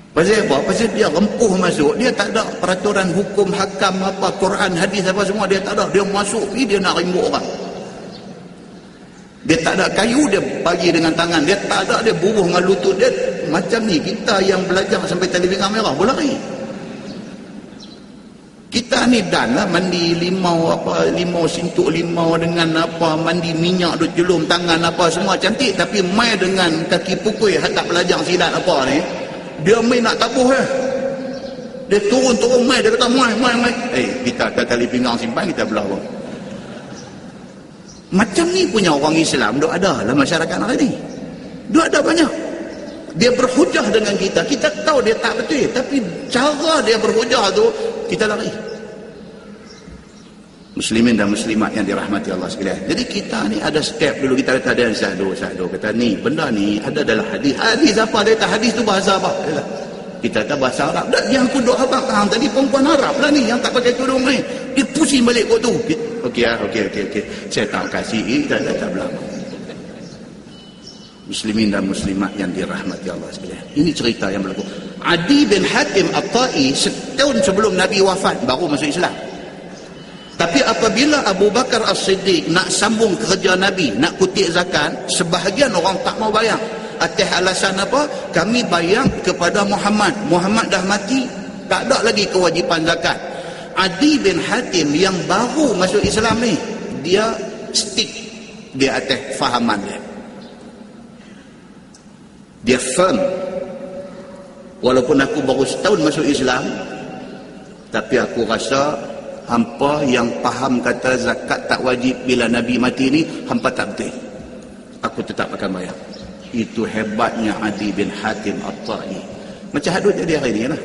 Pasal apa? Pasal dia rempuh masuk, dia tak ada peraturan hukum, hakam apa, Quran, hadis apa semua, dia tak ada. Dia masuk, dia nak rimbuk orang. Dia tak ada kayu, dia bagi dengan tangan. Dia tak ada, dia bubuh dengan lutut dia. Macam ni, kita yang belajar sampai televisi merah, boleh lari. Kita ni dan lah mandi limau sintuk limau dengan apa, mandi minyak duk jelum tangan apa semua cantik, tapi mai dengan kaki pukul tak belajar silat apa ni, dia main nak tabuh dia turun mai, dia kata mai. Kita kat tali pinggang simpan, kita belah pun. Macam ni punya orang Islam duk ada dalam masyarakat hari ni. Duk ada banyak. Dia berhujah dengan kita tahu dia tak betul, tapi cara dia berhujah tu kita lari. Muslimin dan muslimat yang dirahmati Allah sekalian. Jadi kita ni ada step dulu. Kita kata ada satu kata ni benda ni ada dalam hadis apa, dia kata hadis tu bahasa apa? Kita kata bahasa Arab. Dan yang aku duk abang tadi perempuan Arab lah ni yang tak pakai tudung ni. Dia pusing balik kot tu. Okey. Saya tak kasih kita tak belah. Muslimin dan muslimat yang dirahmati Allah sekalian. Ini cerita yang berlaku. Adi bin Hatim At-Tai setahun sebelum Nabi wafat baru masuk Islam. Tapi apabila Abu Bakar As-Siddiq nak sambung kerja Nabi, nak kutip zakat, sebahagian orang tak mau bayar. Atas alasan apa? Kami bayar kepada Muhammad. Muhammad dah mati, tak ada lagi kewajipan zakat. Adi bin Hatim yang baru masuk Islam ni, dia stick di atas fahaman dia. Dia firm. Walaupun aku baru setahun masuk Islam, tapi aku rasa hampa yang faham kata zakat tak wajib bila Nabi mati ni, hampa tak betul. Aku tetap akan bayar. Itu hebatnya Adi bin Hatim At-Ta'i. Macam hadut jadi hari ni lah.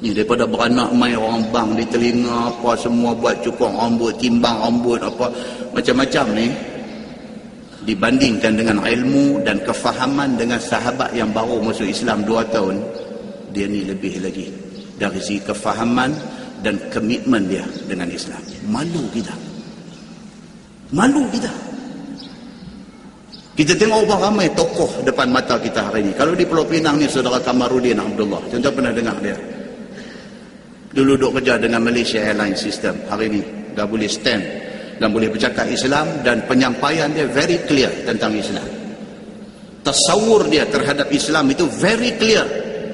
Ni daripada beranak mai orang bang di telinga apa semua, buat cukur rambut, timbang rambut apa macam-macam ni, dibandingkan dengan ilmu dan kefahaman dengan sahabat yang baru masuk Islam 2 tahun, dia ni lebih lagi dari segi kefahaman dan komitmen dia dengan Islam. Malu kita. Malu kita. Kita tengok berapa ramai tokoh depan mata kita hari ini. Kalau di Pulau Pinang ni, saudara Kamarudin Abdullah, contoh pernah dengar dia. Dulu duduk kerja dengan Malaysia Airlines System. Hari ini dah boleh stand dan boleh bercakap Islam, dan penyampaian dia very clear tentang Islam. Tasawur dia terhadap Islam itu very clear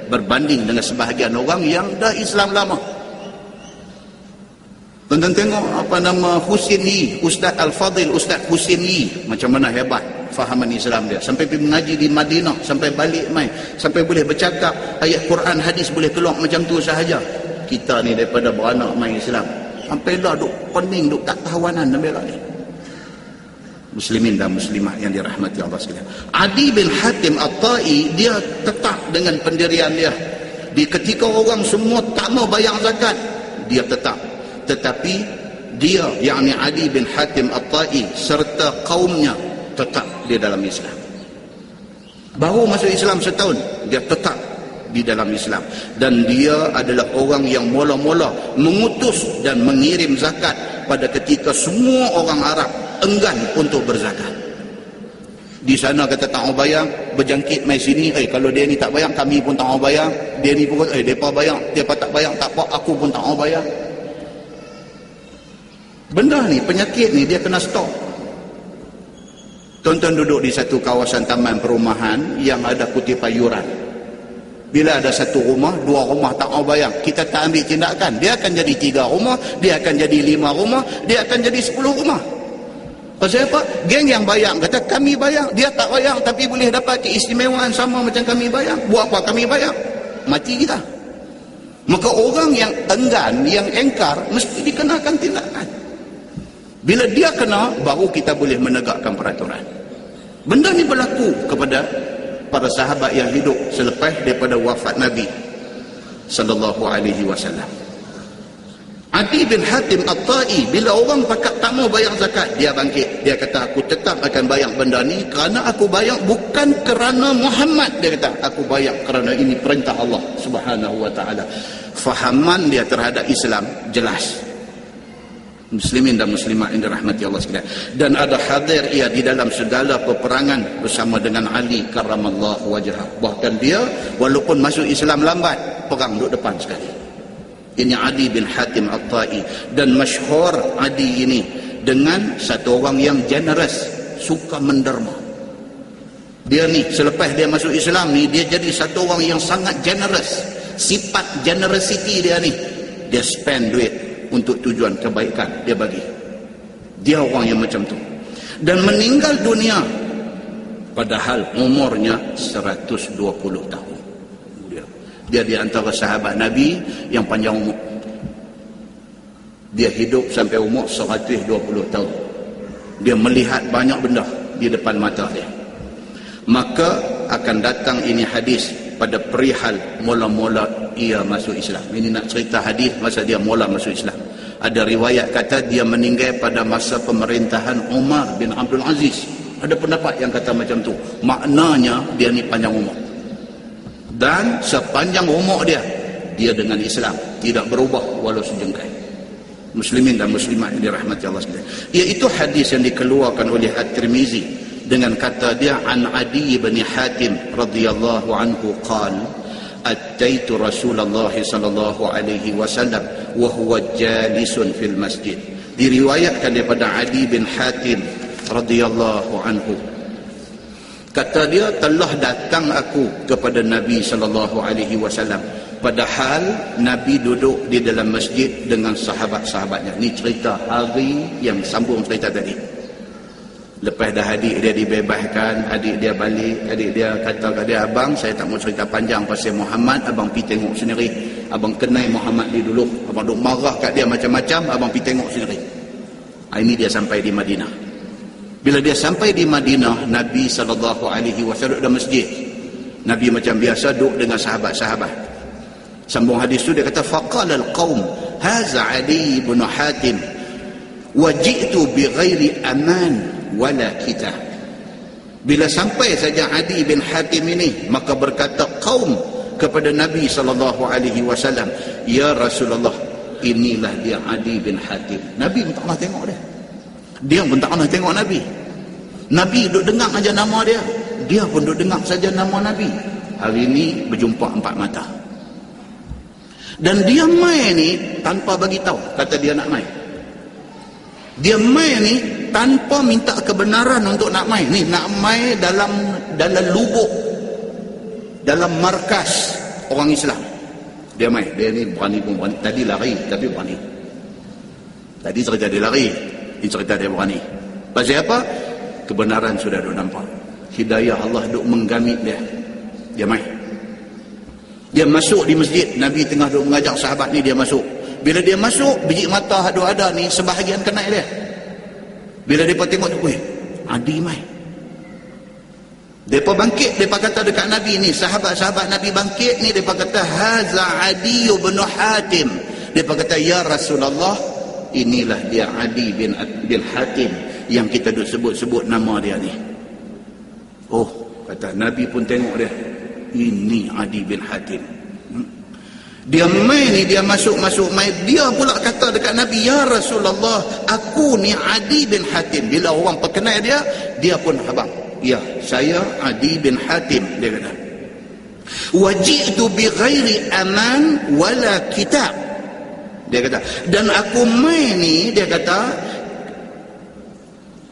berbanding dengan sebahagian orang yang dah Islam lama. Tuan-tuan tengok apa nama Husin Yi, Ustaz Al-Fadil, Ustaz Husin Yi, macam mana hebat fahaman Islam dia. Sampai pergi mengaji di Madinah, sampai balik mai, sampai boleh bercakap ayat Quran hadis boleh keluar macam tu sahaja. Kita ni daripada beranak mai Islam, sampai lah duk pening, duk tak tahawanan sampai lah ni. Muslimin dan muslimat yang dirahmati Allah sekalian. Adi bin Hatim At-Ta'i, dia tetap dengan pendirian dia. Di ketika orang semua tak mau bayar zakat, dia tetap. Tetapi dia, yakni Adi bin Hatim At-Ta'i serta kaumnya tetap di dalam Islam. Baru masuk Islam setahun, dia tetap di dalam Islam. Dan dia adalah orang yang mula-mula mengutus dan mengirim zakat pada ketika semua orang Arab enggan untuk berzakat. Di sana kata tak mau bayar, berjangkit mai sini, kalau dia ni tak bayar, kami pun tak mau bayar. Dia ni pun depa bayar, depa tak bayar, tak apa, aku pun tak mau bayar. Benda ni, penyakit ni dia kena stop. Tuan-tuan duduk di satu kawasan taman perumahan yang ada kutipan yuran. Bila ada satu rumah, 2 rumah tak mau bayar, kita tak ambil tindakan, dia akan jadi 3 rumah, dia akan jadi 5 rumah, dia akan jadi 10 rumah. Pasal apa? Geng yang bayar kata kami bayar, dia tak bayar tapi boleh dapat keistimewaan sama macam kami bayar. Buat apa kami bayar? Mati kita. Maka orang yang enggan, yang engkar, mesti dikenakan tindakan. Bila dia kena, baru kita boleh menegakkan peraturan. Benda ni berlaku kepada para sahabat yang hidup selepas daripada wafat Nabi sallallahu alaihi wasallam. Adi bin Hatim At-Ta'i, bila orang pakat tak mau bayar zakat, dia bangkit. Dia kata, aku tetap akan bayar benda ni, kerana aku bayar bukan kerana Muhammad. Dia kata, aku bayar kerana ini perintah Allah subhanahu wa ta'ala. Fahaman dia terhadap Islam jelas. Muslimin dan muslimat yang dirahmati Allah sekalian. Dan ada hadir ia di dalam segala peperangan bersama dengan Ali karramallahu wajhah. Bahkan dia walaupun masuk Islam lambat, perang duduk depan sekali. Ini Adi bin Hatim At-Ta'i. Dan masyhur Adi ini dengan satu orang yang generous, suka menderma. Dia ni selepas dia masuk Islam ni, dia jadi satu orang yang sangat generous. Sifat generosity dia ni, dia spend duit untuk tujuan kebaikan, dia bagi. Dia orang yang macam tu. Dan meninggal dunia padahal umurnya 120 tahun. Dia di antara sahabat Nabi yang panjang umur. Dia hidup sampai umur 120 tahun. Dia melihat banyak benda di depan mata dia. Maka akan datang ini hadis pada perihal mula-mula ia masuk Islam. Ini nak cerita hadis masa dia mula masuk Islam. Ada riwayat kata dia meninggal pada masa pemerintahan Umar bin Abdul Aziz. Ada pendapat yang kata macam tu. Maknanya dia ni panjang umur. Dan sepanjang umur dia, dia dengan Islam tidak berubah walau sejengkal. Muslimin dan muslimat yang dirahmati Allah sekalian. Iaitu hadis yang dikeluarkan oleh At-Tirmizi dengan kata dia, an Adi bin Hatim radhiyallahu anhu qala ataitu Rasulullah sallallahu alaihi wasallam wa huwa jalisun fil masjid. Diriwayatkan daripada Adi bin Hatim radhiyallahu anhu, kata dia, telah datang aku kepada Nabi sallallahu alaihi wasallam padahal Nabi duduk di dalam masjid dengan sahabat-sahabatnya. Ni cerita hari yang sambung cerita tadi. Lepas dah adik dia dibebaskan, adik dia balik, adik dia kata kat dia, abang saya tak mau cerita panjang pasal Muhammad, abang pergi tengok sendiri. Abang kenal Muhammad ni dulu, abang duk marah kat dia macam-macam, abang pergi tengok sendiri. Ini dia sampai di Madinah. Bila dia sampai di Madinah, Nabi SAW dalam masjid. Nabi macam biasa duduk dengan sahabat-sahabat. Sambung hadis tu dia kata, faqala al-qaum haza Ali ibn Hatim wa ji'tu bi ghairi aman wala kita. Bila sampai saja Adi bin Hatim ini, maka berkata kaum kepada Nabi SAW, ya Rasulullah, inilah dia Adi bin Hatim. Nabi pun tak pernah tengok dia. Dia pun tak pernah tengok Nabi. Nabi duduk dengar aja nama dia. Dia pun duduk dengar saja nama Nabi. Hari ini berjumpa 4 mata. Dan dia mai ni tanpa bagi tahu, kata dia nak mai. Dia mai ni tanpa minta kebenaran untuk nak mai. Ni nak mai dalam lubuk, dalam markas orang Islam. Dia mai. Dia ni berani pun berani. Tadi lari tapi berani. Tadi cerita dia lari, ini cerita dia berani. Pasal apa? Kebenaran sudah duk nampak. Hidayah Allah duk menggamit dia. Dia mai. Dia masuk di masjid. Nabi tengah duk mengajak sahabat ni, dia masuk. Bila dia masuk, biji mata ada ni sebahagian kena dia. Bila mereka tengok tu, Adi mai. Mereka bangkit, mereka kata dekat Nabi ni, sahabat-sahabat Nabi bangkit ni, mereka kata, haza Adi bin Hatim. Mereka kata, ya Rasulullah, inilah dia Adi bin Hatim yang kita duk sebut-sebut nama dia ni. Oh, kata Nabi pun tengok dia. Ini Adi bin Hatim. Dia mai ni, dia masuk mai, dia pula kata dekat Nabi, ya Rasulullah, aku ni Adi bin Hatim. Bila orang perkenal dia, dia pun abang, ya saya Adi bin Hatim, dia kata. Waji'tu bi ghairi aman wala kitab, dia kata. Dan aku mai ni, dia kata,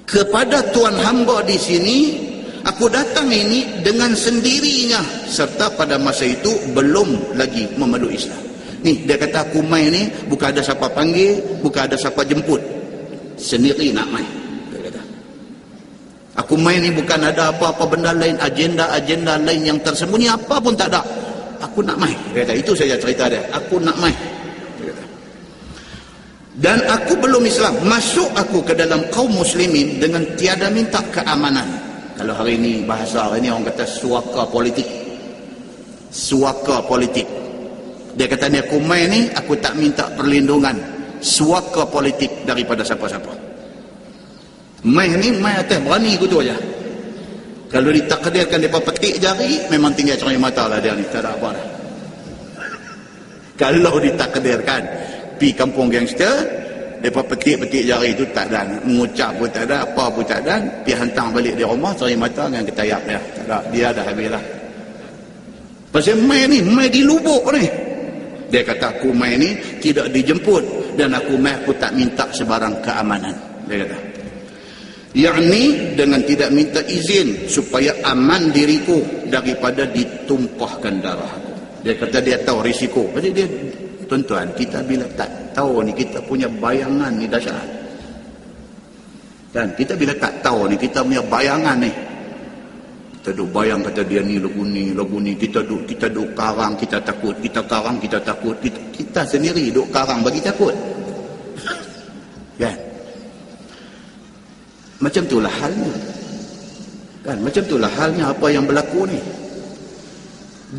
kepada tuan hamba di sini, aku datang ini dengan sendirinya, serta pada masa itu belum lagi memeluk Islam. Ni dia kata, aku mai ni bukan ada siapa panggil, bukan ada siapa jemput, sendiri nak mai. Dia kata, aku mai ni bukan ada apa-apa benda lain, agenda lain yang tersembunyi, apa pun tak ada. Aku nak mai. Dia kata, itu saja cerita dia. Aku nak mai. Dia kata. Dan aku belum Islam, masuk aku ke dalam kaum muslimin dengan tiada minta keamanan. Kalau hari ini bahasa hari ini orang kata suaka politik. Suaka politik. Dia kata ni, aku mai ni, aku tak minta perlindungan, suaka politik daripada siapa-siapa. Mai ni, mai atas berani gitu aja. Kalau ditakdirkan dia petik jari, memang tinggal cermin mata lah dia ni, tak ada apa dah. Kalau ditakdirkan pi kampung gangster, mereka petik jari itu tak ada, mengucap pun tak ada, apa pun tak ada, pergi hantar balik di rumah, cari mata dengan ketayap dia. Tak ada, dia dah habis lah. Pasal mai ni, mai di lubuk ni. Dia kata, aku mai ni tidak dijemput, dan aku mai, aku tak minta sebarang keamanan. Dia kata, yakni dengan tidak minta izin supaya aman diriku daripada ditumpahkan darah. Dia kata dia tahu risiko. Pasal dia, tuan-tuan, kita bila tak tahu ni, kita punya bayangan ni dahsyat. Dan kita bila tak tahu ni, kita punya bayangan ni, kita duk bayang kata dia ni lagu ni, kita duk karang, kita takut, kita karang, kita takut, kita sendiri duk karang bagi takut. Kan? Macam itulah halnya. Kan? Macam itulah halnya apa yang berlaku ni.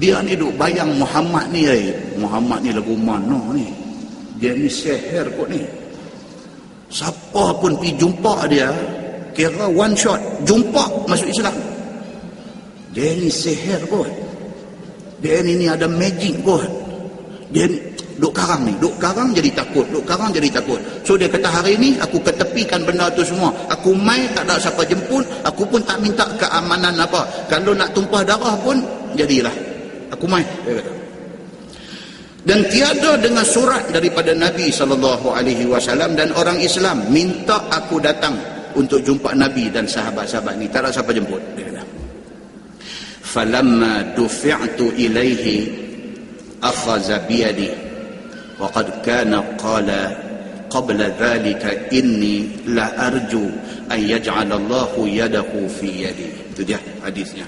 Dia ni duk bayang Muhammad ni, Muhammad ni lagu mana ni? Dia ni sihir kot ni. Siapa pun pergi jumpa dia, kira one shot, jumpa masuk Islam. Dia ni sihir kot. Dia ni ada magic kot. Dia ni duk karang ni, duk karang jadi takut, duk karang jadi takut. So dia kata, hari ni aku ketepikan benda tu semua. Aku mai tak ada siapa jemput, aku pun tak minta keamanan apa. Kalau nak tumpah darah pun jadilah. Aku mai, dia kata. Dan tiada dengan surat daripada Nabi SAW dan orang Islam minta aku datang untuk jumpa Nabi dan sahabat-sahabat ni. Tak ada siapa jemput, dia kata. Falamma dufi'tu ilaihi akhaza biyadi wa qad kana qala qabla dhalika inni la arju ay yaj'alallahu yadahu fi yadi. Itu dia hadisnya.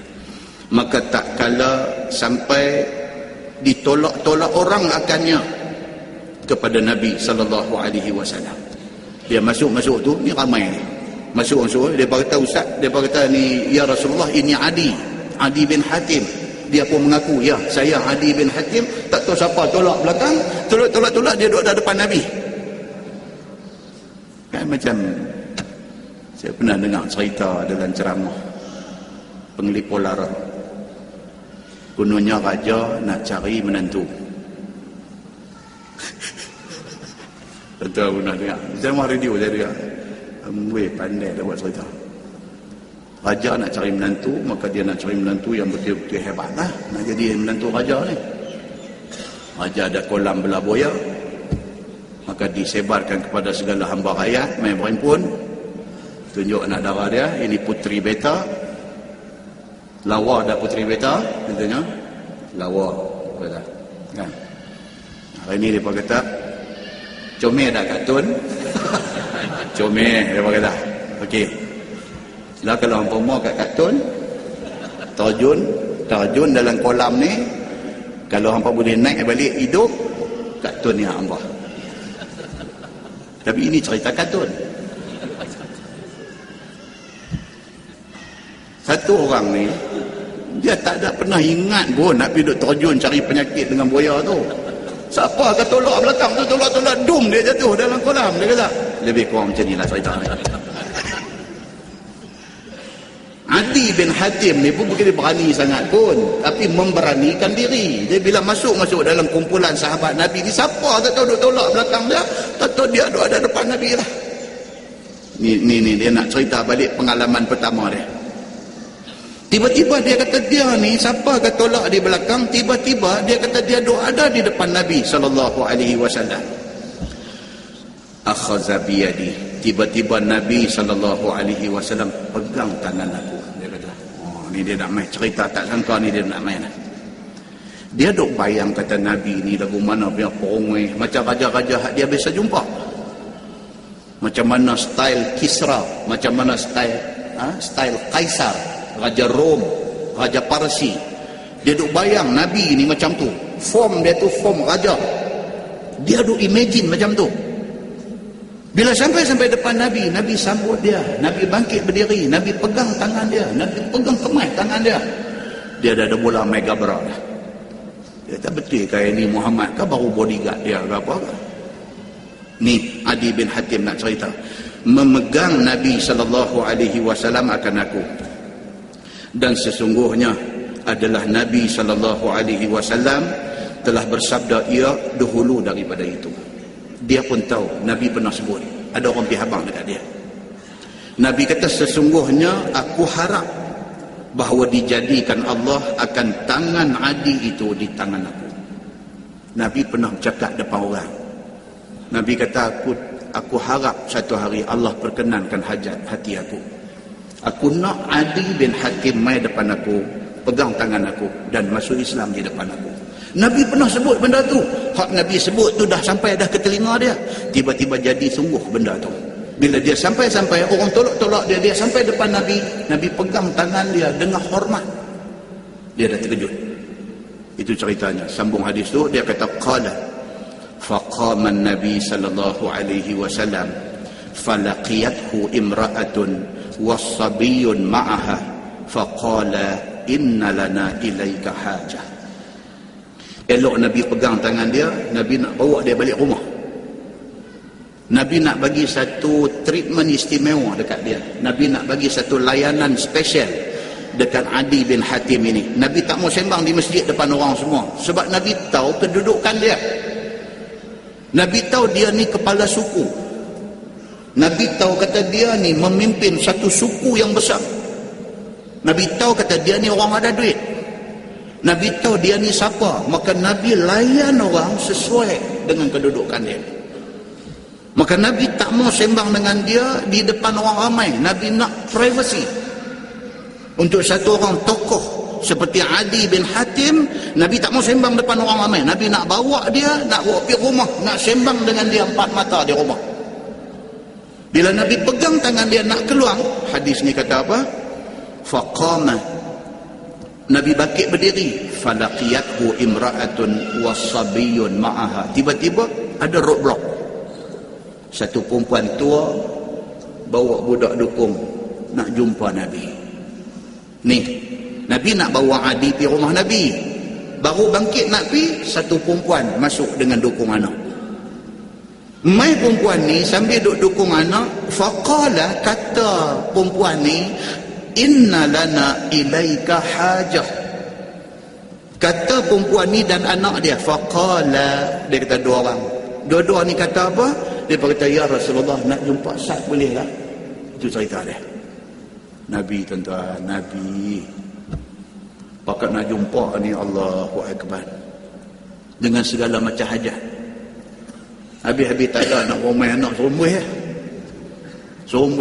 Maka tak kala sampai ditolak-tolak orang akannya kepada Nabi sallallahu alaihi wasallam. Dia masuk tu, ni ramai ni. Masuk dia berkata, ustaz, dia berkata ni, ya Rasulullah, ini Adi bin Hatim. Dia pun mengaku, ya, saya Adi bin Hatim. Tak tahu siapa tolak belakang, tolak dia duduk di depan Nabi. Kan macam saya pernah dengar cerita dalam ceramah Penglipur Lara. Kononnya raja nak cari menantu. Tentu pernah dengar. Ceramah radio saya dengar. Weh, pandai dah buat cerita. Raja nak cari menantu, maka dia nak cari menantu yang betul-betul hebat lah. Nak jadi menantu raja ni. Raja ada kolam belah boya, maka disebarkan kepada segala hamba rakyat, main berimpun, tunjuk anak dara dia, ini puteri beta. Lawa dah puteri beta, contohnya lawa kata. Kan? Hari ni depa kata comel dah katun. Comel depa kata. Okey. Lah kalau umpama kat katun terjun dalam kolam ni, kalau hampa boleh naik balik hidup, katun ni hampa. Tapi ini cerita katun. Satu orang ni, dia tak ada pernah ingat pun nak pergi duk terjun cari penyakit dengan buaya tu. Siapa akan tolak belakang tu, tolak, dum dia jatuh dalam kolam. Dia kata, lebih kurang macam ni lah cerita ni. Adi bin Hatim ni pun bukan dia berani sangat pun, tapi memberanikan diri. Dia bila masuk dalam kumpulan sahabat Nabi ni, siapa tak tahu duk tolak belakang dia, tak tahu dia duk ada depan Nabi lah. Ni dia nak cerita balik pengalaman pertama dia. Tiba-tiba dia kata dia ni, siapa kata tolak di belakang, tiba-tiba dia kata dia duk ada di depan Nabi sallallahu alaihi wasallam. Akhadha biyadi. Tiba-tiba Nabi sallallahu alaihi wasallam pegang tangan aku. Dia kata, oh ni dia nak main cerita, tak sangka ni dia nak main. Dia duk bayang kata Nabi ni lagu mana punya perungui, macam raja-raja dia biasa jumpa. Macam mana style Kisra, macam mana style Kaisar, Raja Rom, Raja Parsi. Dia duk bayang Nabi ni macam tu. Form dia tu form raja. Dia duk imagine macam tu. Bila sampai depan Nabi, Nabi sambut dia, Nabi bangkit berdiri, Nabi pegang tangan dia, Nabi pegang kemah tangan dia. Dia dah ada bola mega berat dah. Dia tak betul kayak ni Muhammad ke baru bodyguard dia ke apa ke? Ni Adi bin Hatim nak cerita. Memegang Nabi SAW akan aku. Dan sesungguhnya adalah Nabi SAW telah bersabda ia dahulu daripada itu. Dia pun tahu, Nabi pernah sebut, ada orang pihabang dekat dia. Nabi kata sesungguhnya aku harap bahawa dijadikan Allah akan tangan Adi itu di tangan aku. Nabi pernah bercakap depan orang. Nabi kata aku harap satu hari Allah perkenankan hajat hati aku. Aku nak Adi bin Hatim mai depan aku, pegang tangan aku dan masuk Islam di depan aku. Nabi pernah sebut benda tu. Hak Nabi sebut tu dah sampai dah ke telinga dia. Tiba-tiba jadi sungguh benda tu. Bila dia sampai orang tolak dia sampai depan Nabi, Nabi pegang tangan dia dengan hormat. Dia dah terkejut. Itu ceritanya. Sambung hadis tu dia kata qala faqama an-nabi sallallahu alaihi wasallam falaqiyathu imra'atun was-sabiyyun ma'aha faqala inna lana ilaika hajah. Elok Nabi pegang tangan dia, Nabi nak bawa dia balik rumah. Nabi nak bagi satu treatment istimewa dekat dia. Nabi nak bagi satu layanan special dekat Adi bin Hatim ini. Nabi tak mau sembang di masjid depan orang semua. Sebab Nabi tahu kedudukan dia. Nabi tahu dia ni kepala suku. Nabi tahu kata dia ni memimpin satu suku yang besar. Nabi tahu kata dia ni orang ada duit. Nabi tahu dia ni siapa, maka Nabi layan orang sesuai dengan kedudukan dia. Maka Nabi tak mau sembang dengan dia di depan orang ramai. Nabi nak privacy. Untuk satu orang tokoh seperti Adi bin Hatim, Nabi tak mau sembang depan orang ramai. Nabi nak bawa dia, nak bawa pergi rumah, nak sembang dengan dia empat mata di rumah. Bila Nabi pegang tangan dia nak keluar, hadis ni kata apa? Faqama, Nabi bangkit berdiri, falaqiyathu imra'atun wasabiyyun ma'aha. Tiba-tiba ada roadblock. Satu perempuan tua bawa budak dukung nak jumpa Nabi. Ni, Nabi nak bawa Adi pergi rumah Nabi. Baru bangkit nak pergi, satu perempuan masuk dengan dukung anak. Mai perempuan ni sambil dukung anak, faqala, kata perempuan ni, inna lana ilaika hajah. Kata perempuan ni dan anak dia, faqala, dia kata dua orang. Dua-dua ni kata apa? Dia berkata, ya Rasulullah, nak jumpa Sa'd boleh tak? Itu cerita dia. Nabi, tuan-tuan, Nabi pakat nak jumpa ni, Allahu Akbar, dengan segala macam hajat. Habis-habis tak ada nak rumah anak, suruh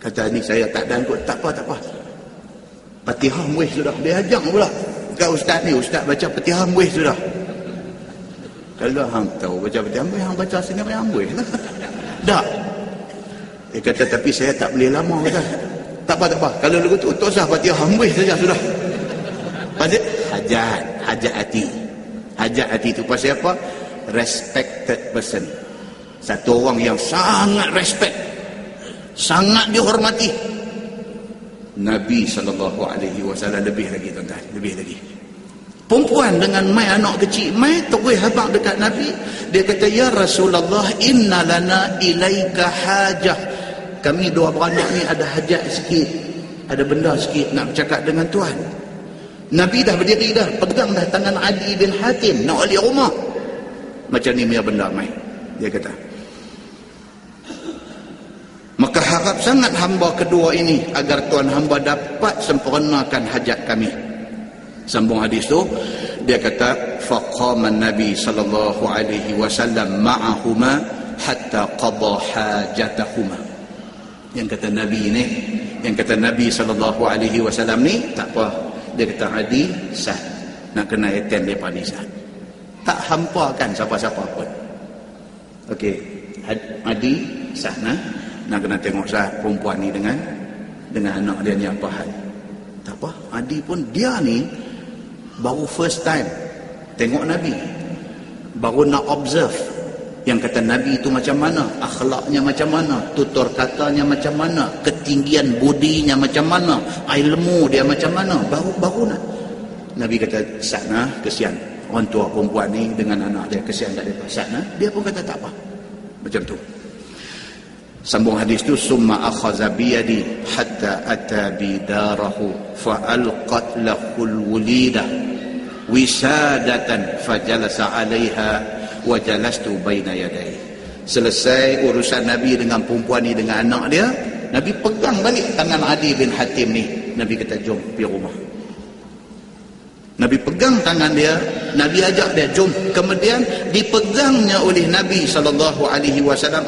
kata ni saya tak ada kot. Tak apa, Fatihah muih sudah. Dia ajak pula kat ustaz ni, ustaz baca Fatihah muih sudah. Kalau hang tahu baca Fatihah muih, hang baca sini muih lah. Tak. Dia kata tapi saya tak boleh lama, kata. Tak apa. Kalau lagu tu tak usah Fatihah muih saja sudah. Pasal hajat hati. Hajat hati tu pasal apa? Respected person. Satu orang yang sangat respect, sangat dihormati. Nabi SAW lebih lagi, tuan-tuan, lebih lagi. Perempuan dengan mai anak kecil, mai terus habaq dekat Nabi. Dia kata, ya Rasulullah, inna lana ilaika hajah. Kami dua beranak ni ada hajat sikit, ada benda sikit nak bercakap dengan Tuhan. Nabi dah berdiri dah, pegang dah tangan Adi bin Hatim nak balik rumah. Macam ni punya benda mai. Dia kata, maka harap sangat hamba kedua ini agar Tuhan hamba dapat sempurnakan hajat kami. Sambung hadis tu, dia kata, faqama Nabi sallallahu alaihi wasallam ma'ahuma hatta qada hajatahuma. Yang kata Nabi ni, yang kata Nabi sallallahu alaihi wasallam ni, tak apa, dia kata Adi sah nak kena attend depan ni sah. Tak hampakan siapa-siapa pun. Okey, Adi sah nak kena tengok sah perempuan ni dengan anak dia ni apa hal. Tak apa, Adi pun dia ni baru first time tengok Nabi, baru nak observe yang kata Nabi itu macam mana, akhlaknya macam mana, tutur katanya macam mana, ketinggian budinya macam mana, ilmu dia macam mana, baru nak. Nabi kata sana, kesian orang tua perempuan ni dengan anak dia, kesian tak dia sana. Dia pun kata tak apa, macam tu. Sambung hadis tu, summa akhadha biyadi hatta ata bidarahu fa alqat lahul wulida wisadatan fajalasa alaiha wa jalastu baina yadayhi. Selesai urusan Nabi dengan perempuan ni dengan anak dia, Nabi pegang balik tangan Adi bin Hatim ni. Nabi kata jom pergi rumah. Nabi pegang tangan dia, Nabi ajak dia jom. Kemudian dipegangnya oleh Nabi SAW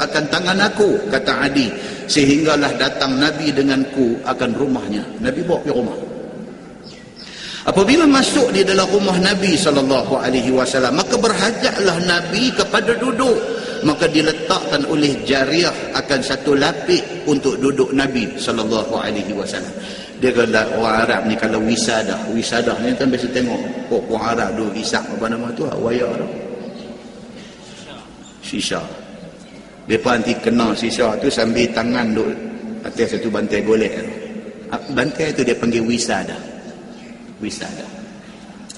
akan tangan aku, kata Adi, sehinggalah datang Nabi denganku akan rumahnya. Nabi bawa pergi rumah. Apabila masuk di dalam rumah Nabi SAW, maka berhajatlah Nabi kepada duduk. Maka diletakkan oleh jariah akan satu lapik untuk duduk Nabi SAW. Dia kata orang Arab ni kalau wisadah ni kan biasa tengok orang Arab duduk isap apa nama tu, wayak tu, shisha. Mereka nanti kena shisha tu sambil tangan duduk atas satu bantai golek. Bantai tu dia panggil wisadah.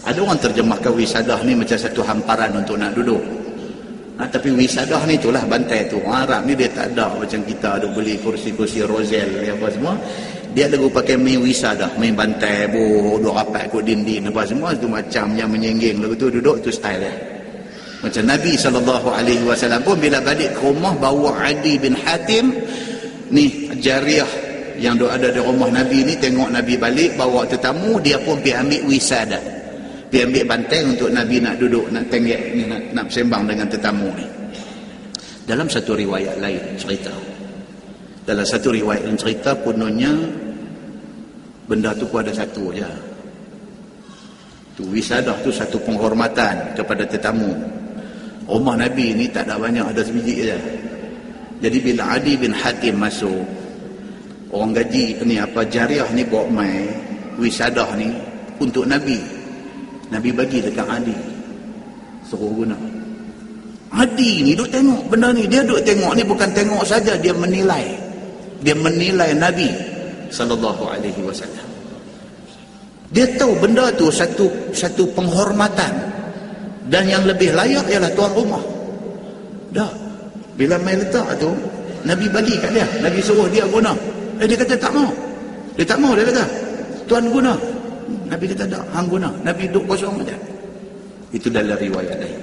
Ada orang terjemahkan wisadah ni macam satu hamparan untuk nak duduk. Tapi wisadah ni itulah bantai tu. Orang Arab ni dia tak ada macam kita ada beli kursi-kursi Rosel apa semua. Dia lagu pakai main wisadah, main bantai duduk rapat kot dinding apa semua tu, macam yang menyengging lagu tu duduk tu style dia. Macam Nabi SAW pun bila balik ke rumah bawa Adi bin Hatim ni, jariah yang ada di rumah Nabi ni, tengok Nabi balik bawa tetamu, dia pun pergi ambil wisadah, pergi ambil bantai untuk Nabi nak duduk, nak tenggek ni, nak bersembang dengan tetamu ni. Dalam satu riwayat lain cerita, punanya benda tu pun ada satu je. Tu wisadah tu satu penghormatan kepada tetamu. Rumah Nabi ni tak ada banyak, ada sebiji je. Jadi bila Adi bin Hatim masuk, orang gaji ni apa jariah ni bawa mai wisadah ni untuk Nabi. Nabi bagi dekat Adi, suruh guna. Adi ni duk tengok benda ni, dia duk tengok ni bukan tengok saja, dia menilai. Dia menilai Nabi sallallahu alaihi wasallam. Dia tahu benda tu satu penghormatan, dan yang lebih layak ialah tuan rumah. Dah bila mai letak tu, Nabi bagi kat dia, Nabi suruh dia guna. Dia kata tak mau. Dia tak mau, dia kata tuan guna. Nabi kata tak, hang guna. Nabi duduk kosong aja. Itu dalam riwayat lain.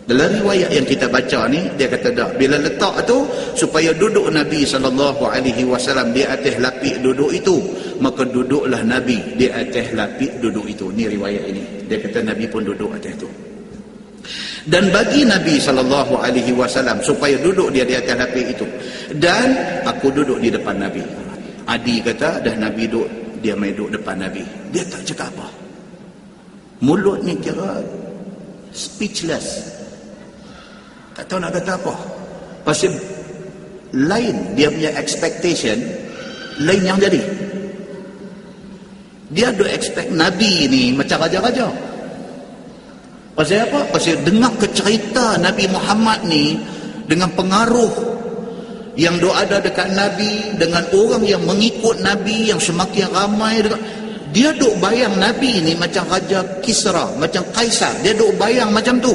Dalam riwayat yang kita baca ni, dia kata tak, bila letak tu supaya duduk Nabi SAW di atas lapik duduk itu, maka duduklah Nabi di atas lapik duduk itu. Ni riwayat ini. Dia kata Nabi pun duduk atas itu. Dan bagi Nabi SAW supaya duduk dia di atas lapik itu, dan aku duduk di depan Nabi. Adi kata dah Nabi duduk, dia main duduk depan Nabi, dia tak cakap apa. Mulut ni kira speechless, tak tahu nak kata apa. Pasal lain dia punya expectation, lain yang jadi. Dia ada expect Nabi ni macam raja-raja. Pasal apa? Pasal dengar kecerita Nabi Muhammad ni dengan pengaruh yang ada dekat Nabi, dengan orang yang mengikut Nabi yang semakin ramai dekat, dia duk bayang Nabi ni macam Raja Kisra, macam Kaisar. Dia duk bayang macam tu.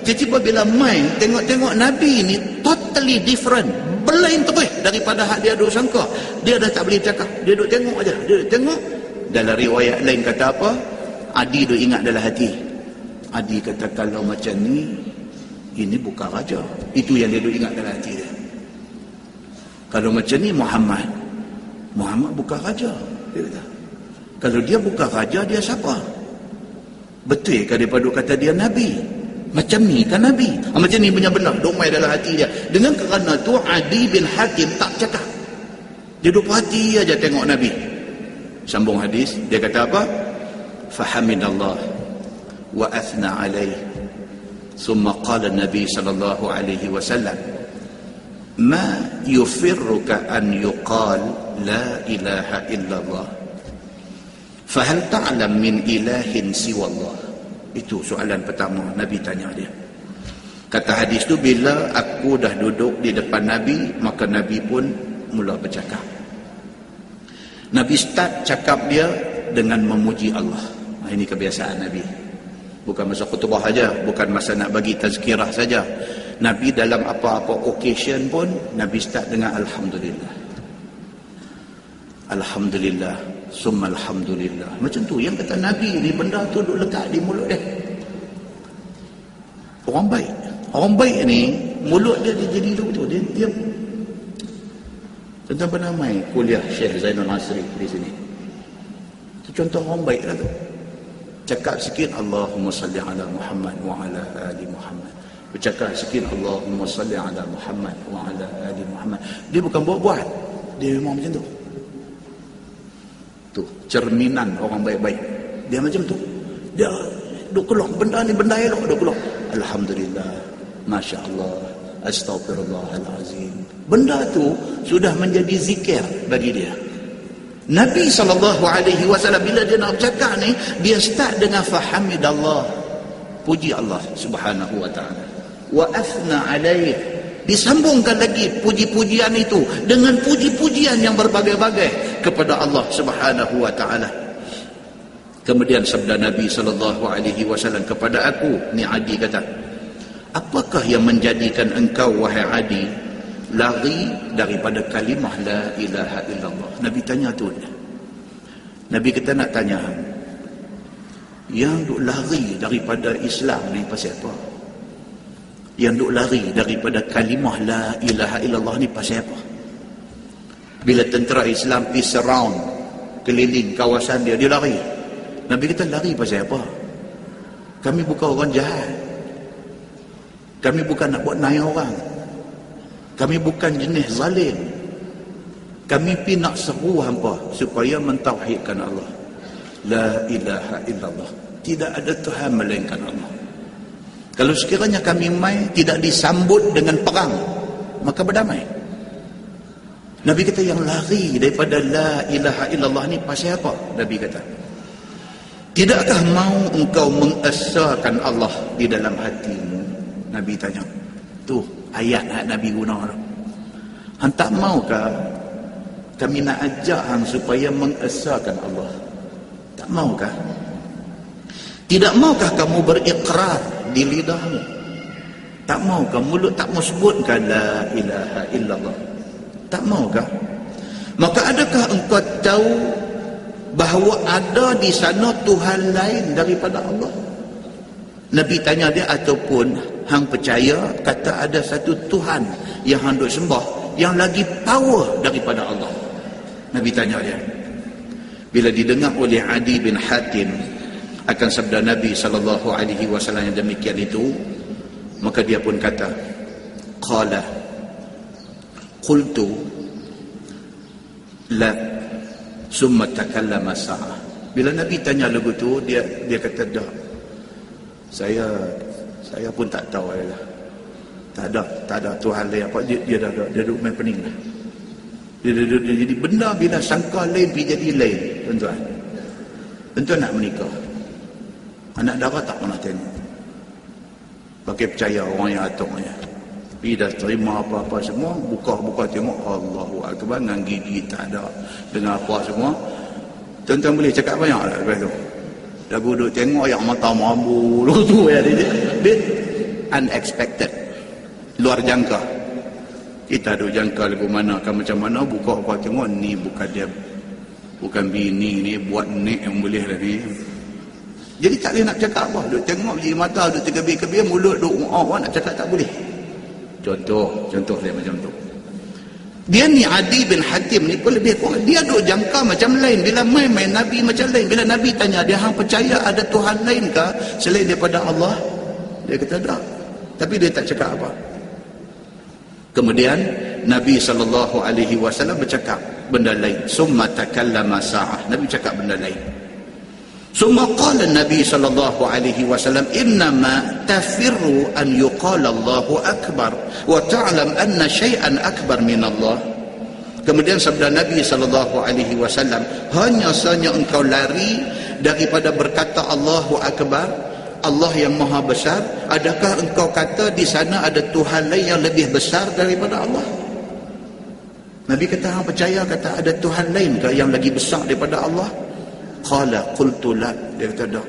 Tiba-tiba bila main tengok Nabi ni totally different, belain terus daripada hak dia duk sangka. Dia dah tak boleh cakap, dia duk tengok aja, dia duk tengok. Dalam riwayat lain kata apa? Adi duk ingat dalam hati. Adi kata kalau macam ni, ini bukan raja. Itu yang dia duk ingat dalam hati dia. Kalau macam ni Muhammad bukan raja, dia kata. Kalau dia bukan raja, dia siapa? Betul ke dia duk kata dia Nabi? Macam ni kan Nabi? Macam ni punya benar, domai dalam hati dia. Dengan kerana tu Adi bin Hatim tak cakap. Dia duk perhati aja tengok Nabi. Sambung hadis, dia kata apa? Fahamidallah wa athna alaih. Summa qala Nabi sallallahu alaihi wasallam, ma yufirruka an yuqal la ilaha illallah. Fahal ta'lam min ilahin siwallah. Itu soalan pertama Nabi tanya dia. Kata hadis tu, bila aku dah duduk di depan Nabi, maka Nabi pun mula bercakap. Nabi start cakap dia dengan memuji Allah. Ini kebiasaan Nabi. Bukan masa khutbah saja, bukan masa nak bagi tazkirah saja. Nabi dalam apa-apa occasion pun Nabi start dengan Alhamdulillah. Alhamdulillah, summa alhamdulillah. Macam tu yang kata Nabi ni, benda tu duduk lekat di mulut dia. Orang baik. Orang baik ni mulut dia jadi tu, dia diam. Tentang pernah mai kuliah Syekh Zainul Nasri di sini. Itu contoh orang baik lah tu. Cakap sikit Allahumma salli ala Muhammad wa ala ali Muhammad. Bercakap sikit Allahumma salli ala Muhammad wa ala ali Muhammad. Dia bukan buat-buat, dia memang macam tu. Tu cerminan orang baik-baik. Dia macam tu. Dia duk keluar benda ni, benda elok duk keluar. Alhamdulillah, Masya Allah, Astaghfirullahalazim. Benda tu sudah menjadi zikir bagi dia. Nabi SAW bila dia nak bercakap ni, dia start dengan fahamidallah, puji Allah subhanahu wa ta'ala, wa athna alaih, disambungkan lagi puji-pujian itu dengan puji-pujian yang berbagai-bagai kepada Allah subhanahu wa ta'ala. Kemudian sabda Nabi SAW kepada aku, ni Adi kata, apakah yang menjadikan engkau wahai Adi lari daripada kalimah la ilaha illallah? Nabi tanya tu. Nabi kata nak tanya, yang duk lari daripada Islam ni pasal apa? Yang duk lari daripada kalimah la ilaha illallah ni pasal apa? Bila tentera Islam pergi surround keliling kawasan dia, dia lari. Nabi kata lari pasal apa? Kami bukan orang jahat, kami bukan nak buat naik orang, kami bukan jenis zalim. Kami pergi nak seru hampa supaya mentauhidkan Allah. La ilaha illallah. Tidak ada Tuhan melainkan Allah. Kalau sekiranya kami mai tidak disambut dengan perang, maka berdamai. Nabi kata yang lari daripada la ilaha illallah ni pasal apa? Nabi kata, tidakkah mau engkau mengesahkan Allah di dalam hatimu? Nabi tanya. Tu ayat Nabi guna tu. Hang tak maukah kami nak ajak hang supaya mengesahkan Allah? Tak maukah? Tidak maukah kamu berikrar di lidahmu? Tak maukah mulut tak mau sebutkan la ilaha illallah? Tak maukah? Maka adakah engkau tahu bahawa ada di sana Tuhan lain daripada Allah? Nabi tanya dia, ataupun hang percaya kata ada satu Tuhan yang hang duk sembah yang lagi power daripada Allah? Nabi tanya dia. Bila didengar oleh Adi bin Hatim akan sabda Nabi SAW yang demikian itu, maka dia pun kata, qala qultu la summa takallama sa'ah. Bila Nabi tanya lagu tu, dia kata dah, saya pun tak tahu lah. Tak ada Tuhan lain apa. Dia duduk main pening lah. Dia jadi benda bila sangka lain pergi jadi lain, tuan-tuan. Tuan-tuan nak menikah, anak dara tak pernah tengok. Pakai percaya orang yang atuknya. Pergi dah terima apa-apa semua, buka tengok, Allahu Akbar, dengan gigi tak ada, dengan apa semua. Tuan-tuan boleh cakap banyak lah lepas tu. Dah duduk tengok yang mata mambu tu ya, dia unexpected, luar jangka. Kita duk jangka lagu mana kan macam mana, buka apa tengok, ni bukan dia, bukan bini ni, buat nek yang boleh lah ni. Jadi tak boleh nak cakap apa, duk tengok je mata, duk terkebir-kebir, mulut duk nak cakap tak boleh. Contoh dia macam tu. Dia ni Adi bin Hatim ni pun lebih kurang, dia duk jangka macam lain. Bila main Nabi macam lain. Bila Nabi tanya dia, hang percaya ada Tuhan lain ke selain daripada Allah? Dia kata tak. Tapi dia tak cakap apa. Kemudian Nabi SAW bercakap benda lain. Summa takallama sa'ah. Nabi cakap benda lain. Summa qala Nabi SAW, innama tafirru an yuqala Allahu Akbar wa ta'lam anna syai'an akbar min Allah. Kemudian sabda Nabi SAW, hanya sahaja engkau lari daripada berkata Allahu Akbar, Allah yang maha besar. Adakah engkau kata di sana ada Tuhan lain yang lebih besar daripada Allah? Nabi kata, hang percaya kata ada Tuhan lain ke yang lagi besar daripada Allah? Qala qultu la. Dia kata dah.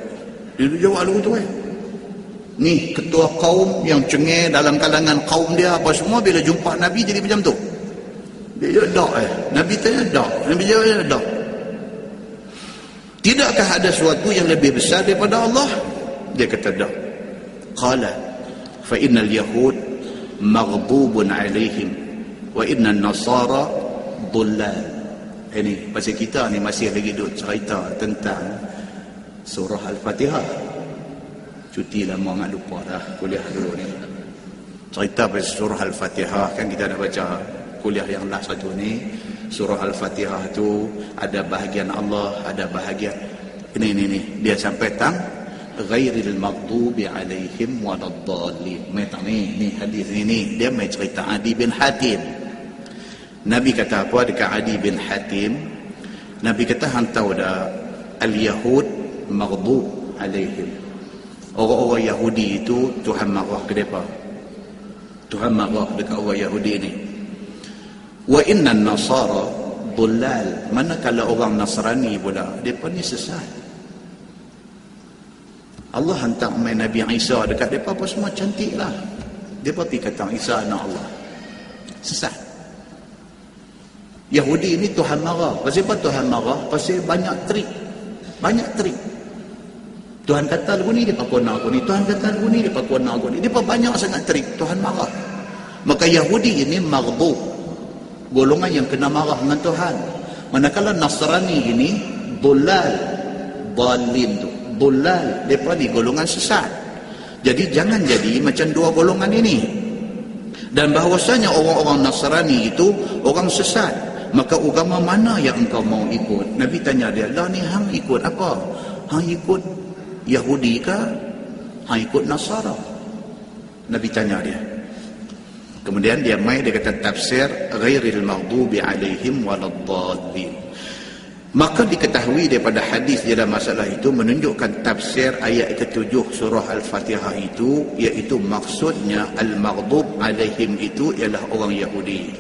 Dia jawab lagu tu ni ketua kaum yang cengeng dalam kalangan kaum dia apa semua, bila jumpa Nabi jadi macam tu. Dia jawab dah. Nabi tanya dah. Nabi jawab dah. Tidakkah ada sesuatu yang lebih besar daripada Allah? Dia kata dah. Qala fa innal yahud maghdubun alaihim wa innal nasara dhullal. Ini pasal kita ni masih lagi duk cerita tentang surah Al-Fatihah. Cuti lama nak lupa dah kuliah dulu ni. Cerita pasal surah Al-Fatihah kan kita dah baca kuliah yang last satu ni. Surah Al-Fatihah tu ada bahagian Allah, ada bahagian ini dia sampai tang ghairil maghdubi alaihim waladdallin. Ni hadis ini dia mai cerita Adi bin Hatim. Nabi kata apa dekat Adi bin Hatim? Nabi kata, hang tahu dah, al-Yahud maghdub alaihim. Orang-orang Yahudi itu Tuhan marah ke mereka. Tuhan marah dekat orang Yahudi ni. Wa inna nasara dhullal. Manakala orang Nasrani pula, mereka ni sesat. Allah hantar main Nabi Isa dekat mereka apa semua cantik lah. Mereka pergi kata Isa anak Allah. Sesat. Yahudi ini Tuhan marah. Pasal apa Tuhan marah? Pasal banyak trik. Tuhan kata lagu ni, dia pakai nak aku ni. Tuhan kata lagu ni, dia pakai nak aku ni. Dia banyak sangat trik. Tuhan marah. Maka Yahudi ini maghdub, golongan yang kena marah dengan Tuhan. Manakala Nasrani ini dhullal, dhalim tu. Dhullal, mereka ni golongan sesat. Jadi jangan jadi macam dua golongan ini. Dan bahawasanya orang-orang Nasrani itu orang sesat. Maka agama mana yang engkau mau ikut? Nabi tanya dia, lah ni hang ikut apa? Hang ikut Yahudi ke? Hang ikut Nasara? Nabi tanya dia. Kemudian dia kata tafsir ghairil maghdubi alaihim waladdallin. Maka diketahui daripada hadis dalam masalah itu menunjukkan tafsir ayat ke-7 surah Al-Fatihah itu, iaitu maksudnya al-maghdub alaihim itu ialah orang Yahudi.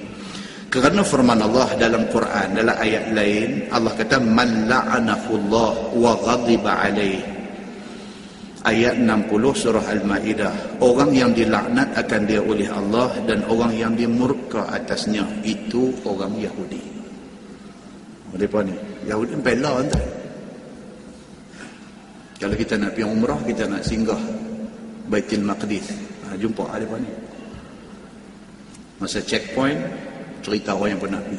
Kerana firman Allah dalam Quran, dalam ayat lain Allah kata man la'anahullah wa ghadiba alaih. Ayat 60 surah Al-Ma'idah, orang yang dilaknat akan dia oleh Allah dan orang yang dimurka atasnya itu orang Yahudi. Mereka ni Yahudi bela entah. Kalau kita nak pergi umrah, kita nak singgah Baitul Maqdis, jumpa mereka ni. Masa checkpoint, cerita orang yang pernah pergi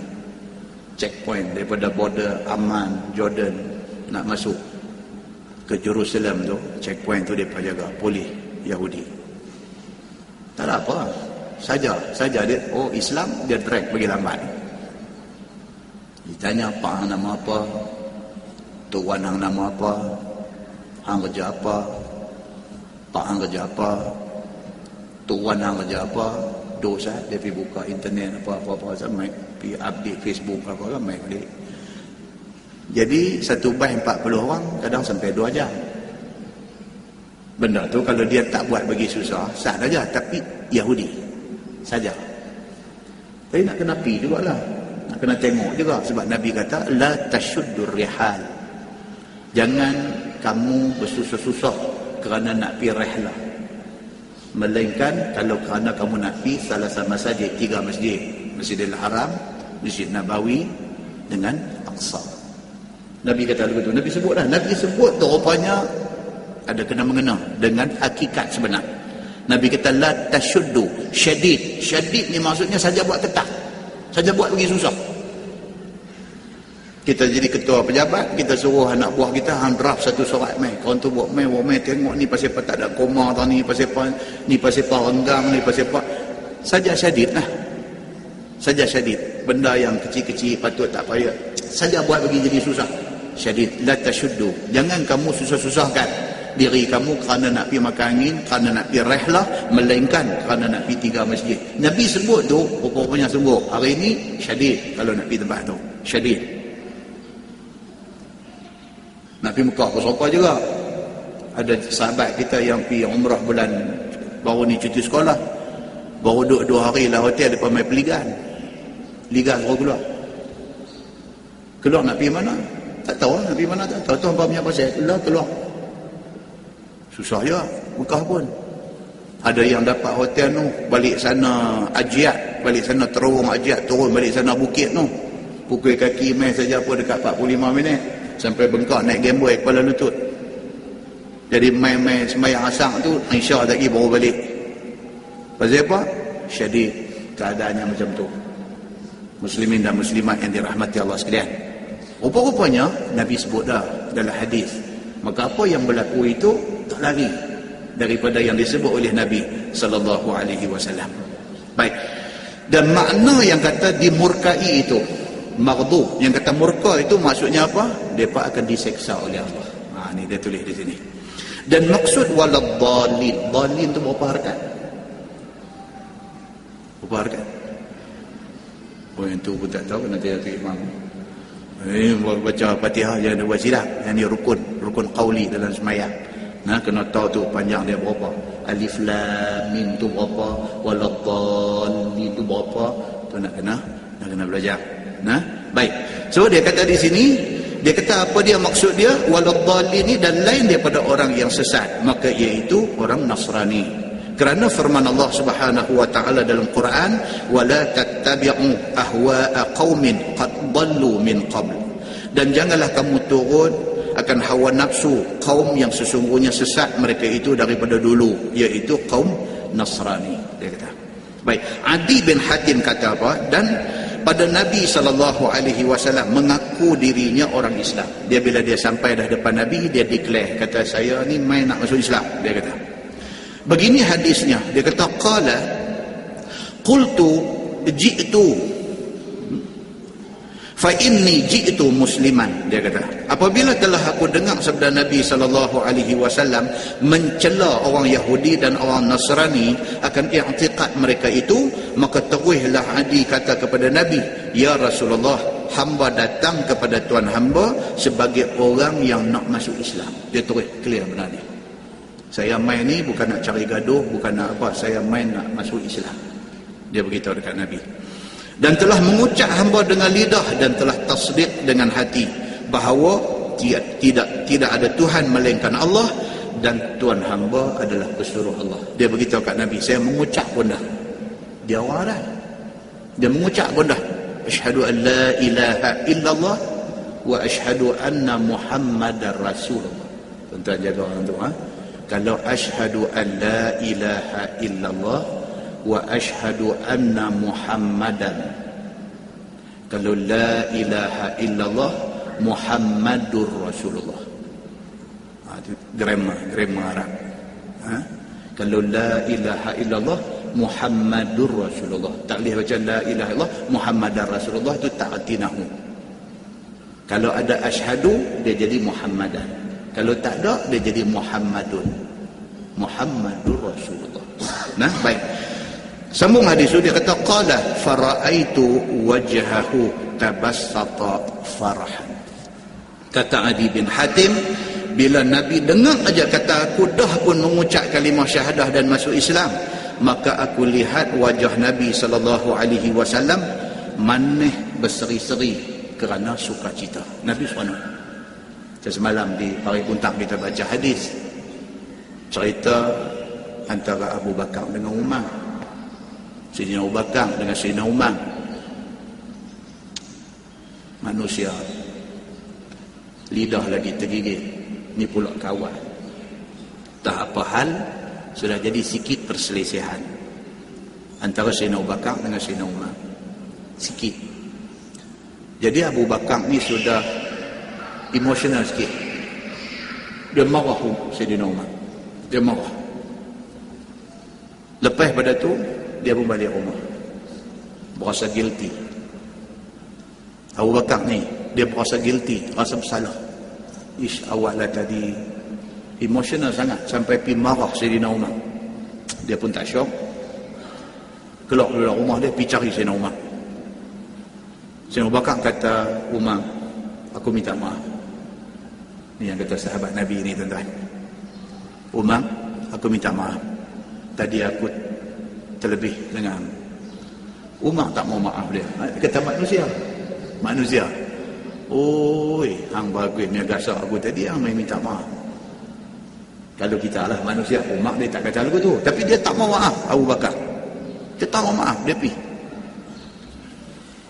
checkpoint daripada border Amman, Jordan nak masuk ke Jerusalem tu, checkpoint tu mereka jaga, polis Yahudi. Tak ada apa, saja dia, oh Islam, dia drag bagi lambat. Ditanya pak hang nama apa, tuan hang nama apa, hang kerja apa, pak hang kerja apa, tuan hang kerja apa, dosa dia pergi buka internet apa-apa sampai pergi update Facebook apa kan main balik. Jadi satu bas 40 orang, kadang sampai 2 jam. Benda tu kalau dia tak buat bagi susah, sah saja, tapi Yahudi saja. Tapi nak kena pi jugalah, nak kena tengok juga, sebab Nabi kata la tashuddur rihal. Jangan kamu bersusah-susah kerana nak pi rihlah. Melainkan kalau kerana kamu nak pi salah sama saja 3 masjid, Masjidil Haram, Masjid Nabawi dengan Aqsa. Nabi kata begitu. Nabi sebut dah. Nabi sebut tu rupanya ada kena mengena dengan hakikat sebenar. Nabi kata la tashuddu syadid. Syadid ni maksudnya saja buat ketat, saja buat bagi susah. Kita jadi ketua pejabat, kita suruh anak buah kita hang draft satu surat mai. Kawan tu buat mai tengok ni pasal apa tak ada koma tau ni, pasal apa ni, pasal apa renggang ni, pasal apa. Saja syadid lah. Saja syadid. Benda yang kecil-kecil patut tak payah, saja buat bagi jadi susah. Syadid, la tashuddu. Jangan kamu susah-susahkan diri kamu kerana nak pergi makan angin, kerana nak pergi rehlah, melainkan kerana nak pergi 3 masjid. Nabi sebut tu, rupanya sungguh. Hari ini syadid kalau nak pergi tempat tu. Syadid. Nak pergi Mekah pun serupa juga. Ada sahabat kita yang pergi umrah bulan baru ni cuti sekolah. Baru duduk 2 hari lah hotel, depan main peligan. Ligan suruh keluar. Keluar nak pergi mana? Tak tahu nak pergi mana, tak tahu. Tuan punya pasal. Keluar. Susah je. Mekah pun. Ada yang dapat hotel tu, balik sana Ajiat, balik sana terowong Ajiat, turun balik sana Bukit tu. Pukul kaki main saja pun dekat 45 minit. Sampai bengkak naik gameboy kepala lutut. Jadi main-main sembahyang asang tu, Isyak lagi baru balik. Pasal apa? Syadid. Keadaannya macam tu. Muslimin dan muslimat yang dirahmati Allah sekalian. Rupa-rupanya Nabi sebut dah dalam hadis. Maka apa yang berlaku itu tak lari daripada yang disebut oleh Nabi sallallahu alaihi wasallam. Baik. Dan makna yang kata dimurkai itu, maghdub, yang kata murka itu maksudnya apa? Depa akan diseksa oleh Allah. Ni dia tulis di sini. Dan maksud waladdallin, dallin tu berapa harakat? Berapa harakat? Oh yang tu pun tak tahu, kena tanya tu imam. Baca Fatihah jangan buat silap. Yang ni rukun qauli dalam sembahyang. Nah, kena tahu tu panjang dia berapa. Alif lam mim tu berapa, waladdallin tu berapa. Tu nak kena belajar. Nah, baik. So dia kata di sini, dia kata apa dia maksud dia? Waladdallin ni dan lain daripada orang yang sesat, maka iaitu orang Nasrani. Kerana firman Allah Subhanahu wa taala dalam Quran, wala tattabi'u ahwa'a qaumin qad dallu min qabl. Dan janganlah kamu turun akan hawa nafsu kaum yang sesungguhnya sesat mereka itu daripada dulu, iaitu kaum Nasrani. Dia kata. Baik, Adi bin Hatim kata apa? Dan pada Nabi SAW mengaku dirinya orang Islam. Dia bila dia sampai dah depan Nabi, dia declare, kata saya ni main nak masuk Islam. Dia kata. Begini hadisnya, dia kata qala qultu ji'tu fa inni ji'tu musliman, dia kata, apabila telah aku dengar sabda Nabi SAW mencela orang Yahudi dan orang Nasrani akan i'tiqad mereka itu, maka teruihlah Adi kata kepada Nabi, ya Rasulullah, hamba datang kepada Tuan hamba sebagai orang yang nak masuk Islam. Dia terus clear benar ni, saya main ni bukan nak cari gaduh, bukan nak apa, saya main nak masuk Islam. Dia beritahu dekat Nabi. Dan telah mengucap hamba dengan lidah dan telah tasdiq dengan hati bahawa tidak ada Tuhan melainkan Allah dan Tuhan hamba adalah pesuruh Allah. Dia beritahu kat Nabi, saya mengucap pun dah. Dia orang dah. Dia mengucap pun dah. Asyhadu an la ilaha illallah wa asyhadu anna Muhammadar Rasulullah. Tuan-tuan jaga orang tu, ha? Kalau asyhadu an la ilaha illallah wa asyhadu anna Muhammadan, kalau la ilaha illallah Muhammadur Rasulullah, grammar Arab, ha? Kalau la ilaha illallah Muhammadur Rasulullah, tak boleh baca la ilaha illallah Muhammadar Rasulullah, itu ta'tinahu. Kalau ada asyhadu dia jadi Muhammadan, kalau tak ada dia jadi Muhammadun, Muhammadur Rasulullah. Nah, baik. Sambung hadis itu, dia kata qala faraitu wajhahu tabassata farahan. Kata Adi bin Hatim, bila Nabi dengar aja kata aku dah pun mengucap kalimah syahadah dan masuk Islam, maka aku lihat wajah Nabi SAW manis berseri-seri kerana sukacita. Nabi SWT. Semalam di Pari Puntang kita baca hadis cerita antara Abu Bakar dengan Umar, Sayyidina Abu Bakar dengan Sayyidina Umar. Manusia lidah lagi tergigit, ni pula kawan. Tak apa hal, sudah jadi sikit perselisihan antara Sayyidina Abu Bakar dengan Sayyidina Umar, sikit. Jadi Abu Bakar ni sudah emosional sikit, dia marah Sayyidina Umar, dia marah. Lepas pada tu dia pun balik rumah, berasa guilty. Abu Bakar ni dia berasa guilty, rasa bersalah. Awaklah tadi emosional sangat sampai pergi marah Sayyidina Umar. Dia pun tak syok, keluar dari rumah dia pergi cari Sayyidina Umar. Sayyidina Abu Bakar kata, Umar, aku minta maaf. Ni yang kata sahabat Nabi ni, tuan-tuan. Umar, aku minta maaf, tadi aku terlebih dengan. Umar tak mau maaf dia. Kata manusia. Oi, hang bagus ni gasak aku tadi, hang minta maaf. Kalau kita lah manusia, Umar dia tak kata lagu tu, tapi dia tak mau maaf. Abu Bakar dia tak mau maaf, dia pergi.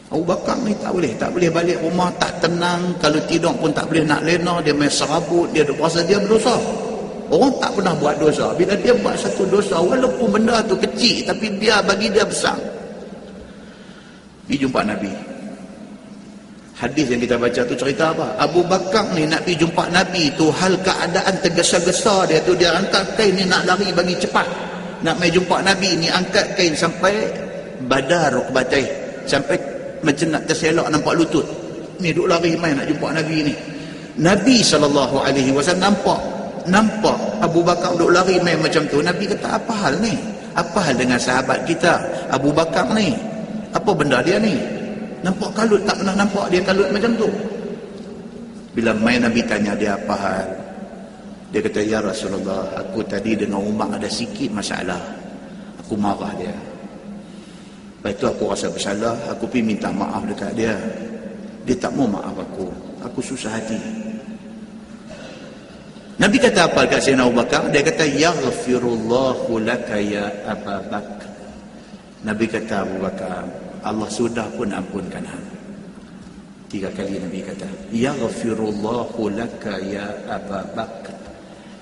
Abu Bakar ni tak boleh balik rumah, tak tenang. Kalau tidur pun tak boleh nak lena, dia main serabut, dia berasa dia berdosa. Orang tak pernah buat dosa, bila dia buat satu dosa, walaupun benda tu kecil, tapi dia bagi dia besar. Pergi jumpa Nabi. Hadis yang kita baca tu cerita apa? Abu Bakar ni nak pergi jumpa Nabi tu, hal keadaan tergesa-gesa dia tu, dia angkat kain ni nak lari bagi cepat, nak main jumpa Nabi ni, angkat kain sampai badar rukbatai, sampai macam nak terselak nampak lutut. Ni duk lari main nak jumpa Nabi ni. Nabi SAW nampak Abu Bakar duk lari main macam tu. Nabi kata, apa hal ni? Apa hal dengan sahabat kita Abu Bakar ni? Apa benda dia ni? Nampak kalut, tak pernah nampak dia kalut macam tu. Bila main Nabi tanya dia apa hal, dia kata, ya Rasulullah, aku tadi dengan Umar ada sikit masalah, aku marah dia. Lepas tu aku rasa bersalah, aku pergi minta maaf dekat dia. Dia tak mau maaf aku susah hati. Nabi kata apa dekat Sayyidina Abu Bakar? Dia kata, yaghfirullahu laka ya Abu Bakar. Nabi kata, Abu Bakar, Allah sudah pun ampunkan hang. 3 kali Nabi kata, yaghfirullahu laka ya Abu Bakar,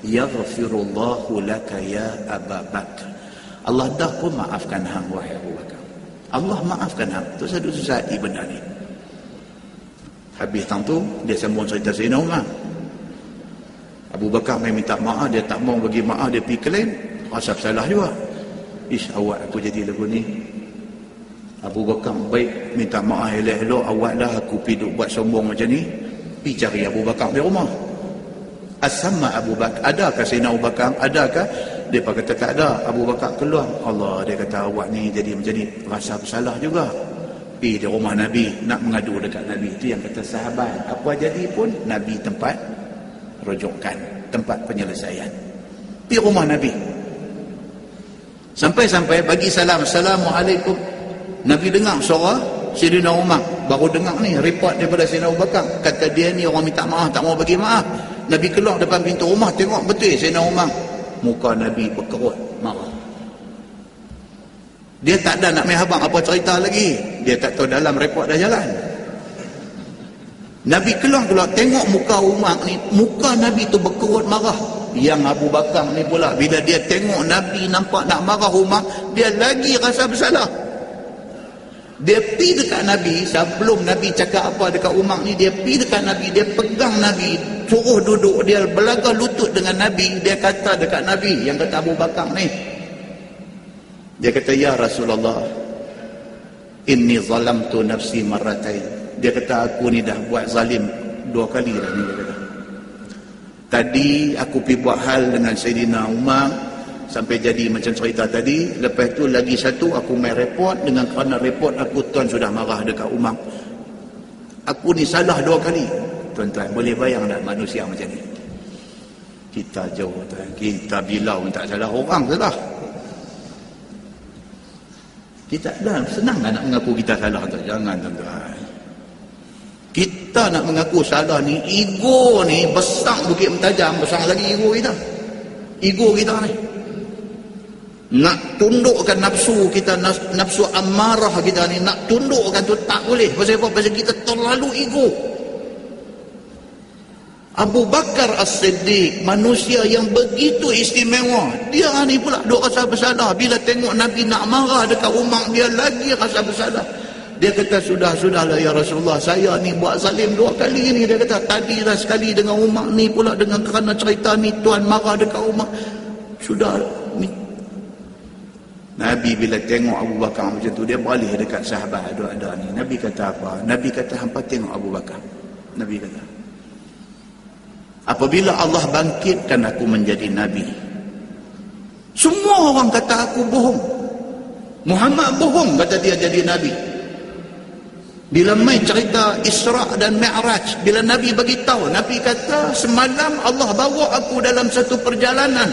yaghfirullahu laka ya Abu Bakar. Allah dah pun maafkan hang, wahai Abu Bakar. Allah maafkan hang. Tu satu susah hati benda ni. Habis tang tu dia sambung cerita Sayyidina Umar. Abu Bakar main minta maaf, dia tak mau bagi maaf, dia pergi klaim, rasa bersalah juga. Awak aku jadi lagu ni, Abu Bakar baik minta maaf elok-elok, awaklah aku pergi buat sombong macam ni, pergi cari Abu Bakar di rumah. As-sama Abu Bakar, adakah Sayyidina Abu Bakar, adakah? Dia kata tak ada. Abu Bakar keluar, Allah, dia kata awak ni jadi macam ni, rasa bersalah juga. Pergi di rumah Nabi, nak mengadu dekat Nabi. Itu yang kata sahabat, apa jadi pun Nabi tempat rujukan, tempat penyelesaian. Pergi rumah Nabi, sampai-sampai bagi salam, Assalamualaikum. Nabi dengar suara Sayyidina Umar, baru dengar ni report daripada Sayyidina Abu Bakar, kata dia ni orang minta maaf, tak mau bagi maaf. Nabi keluar depan pintu rumah, tengok betul Sayyidina Umar, muka Nabi berkerut marah. Dia tak ada nak main habang apa cerita lagi, dia tak tahu dalam report dah jalan. Nabi keluar tengok muka Umar ni, muka Nabi tu berkerut marah. Yang Abu Bakar ni pula, bila dia tengok Nabi nampak nak marah Umar, dia lagi rasa bersalah. Dia pergi dekat Nabi, sebelum Nabi cakap apa dekat Umar ni, dia pergi dekat Nabi, dia pegang Nabi, suruh duduk, dia belagak lutut dengan Nabi. Dia kata dekat Nabi, yang kata Abu Bakar ni, dia kata, ya Rasulullah, inni zalamtu nafsi marratain. Dia kata, aku ni dah buat zalim 2 kali dah ni. Dia kata, tadi aku pergi buat hal dengan Sayyidina Umar sampai jadi macam cerita tadi. Lepas tu lagi satu, aku main report, dengan kerana report aku, tuan sudah marah dekat Umar. Aku ni salah 2 kali. Tuan-tuan boleh bayang tak manusia macam ni? Kita jauh tuan, kita bilau tak salah orang salah. Kita dah senang nak mengaku kita salah tuan. Jangan tuan-tuan. Kita nak mengaku salah ni, ego ni besar bukit mentajam, besar lagi ego kita. Ego kita ni nak tundukkan nafsu kita, nafsu amarah kita ni, nak tundukkan tu tak boleh. Pasal apa? Pasal kita terlalu ego. Abu Bakar As-Siddiq, manusia yang begitu istimewa, dia ni pula duk rasa bersalah. Bila tengok Nabi nak marah dekat Umar, dia lagi rasa bersalah. Dia kata, sudahlah ya Rasulullah, saya ni buat zalim 2 kali ni. Dia kata, tadi dah sekali dengan Umar, ni pula dengan kerana cerita ni tuan marah dekat Umar. Sudah ni. Nabi bila tengok Abu Bakar macam tu, dia balik dekat sahabat ada ni. Nabi kata apa? Nabi kata, hampa tengok Abu Bakar. Nabi kata, apabila Allah bangkitkan aku menjadi Nabi, semua orang kata aku bohong. Muhammad bohong, kata dia jadi Nabi. Bila main cerita Isra' dan Mi'raj, bila Nabi bagi tahu, Nabi kata, semalam Allah bawa aku dalam satu perjalanan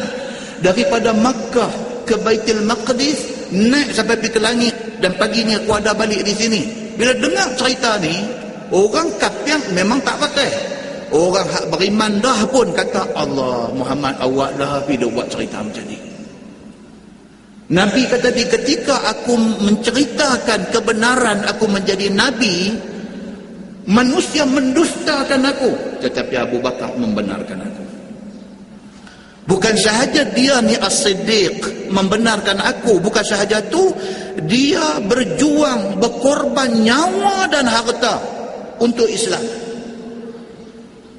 daripada Makkah ke Baitul Maqdis, naik sampai pergi ke langit, dan pagi ni aku ada balik di sini. Bila dengar cerita ni, orang kafir memang tak pakai. Orang hak beriman dah pun kata, Allah, Muhammad awak dah pergi buat cerita macam ni. Nabi kata, ketika aku menceritakan kebenaran aku menjadi Nabi, manusia mendustakan aku, tetapi Abu Bakar membenarkan aku. Bukan sahaja dia ni As-Siddiq membenarkan aku, bukan sahaja tu, dia berjuang, berkorban nyawa dan harta untuk Islam.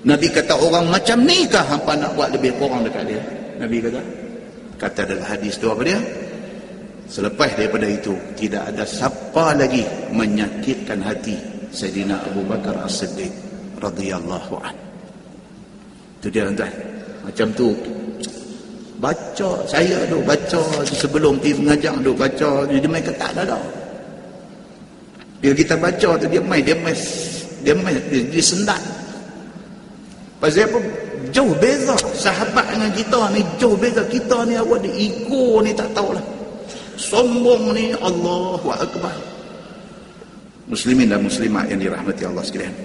Nabi kata, orang macam ni kah hampa nak buat lebih kurang dekat dia? Nabi kata dalam hadis tu apa dia? Selepas daripada itu, tidak ada siapa lagi menyakitkan hati Sayyidina Abu Bakar As-Siddiq radhiyallahu anhu. Itu dia tuan. Macam tu baca, saya duk baca sebelum pergi mengajar, duk baca, dia main ketat dah. Bila kita baca tu, dia sendat. Pasal apa? Jauh beza sahabat dengan kita ni, jauh beza. Kita ni awak ni ego ni tak tahulah. Sombong ni, Allahu Akbar. Muslimin dan muslimat yang dirahmati Allah sekalian.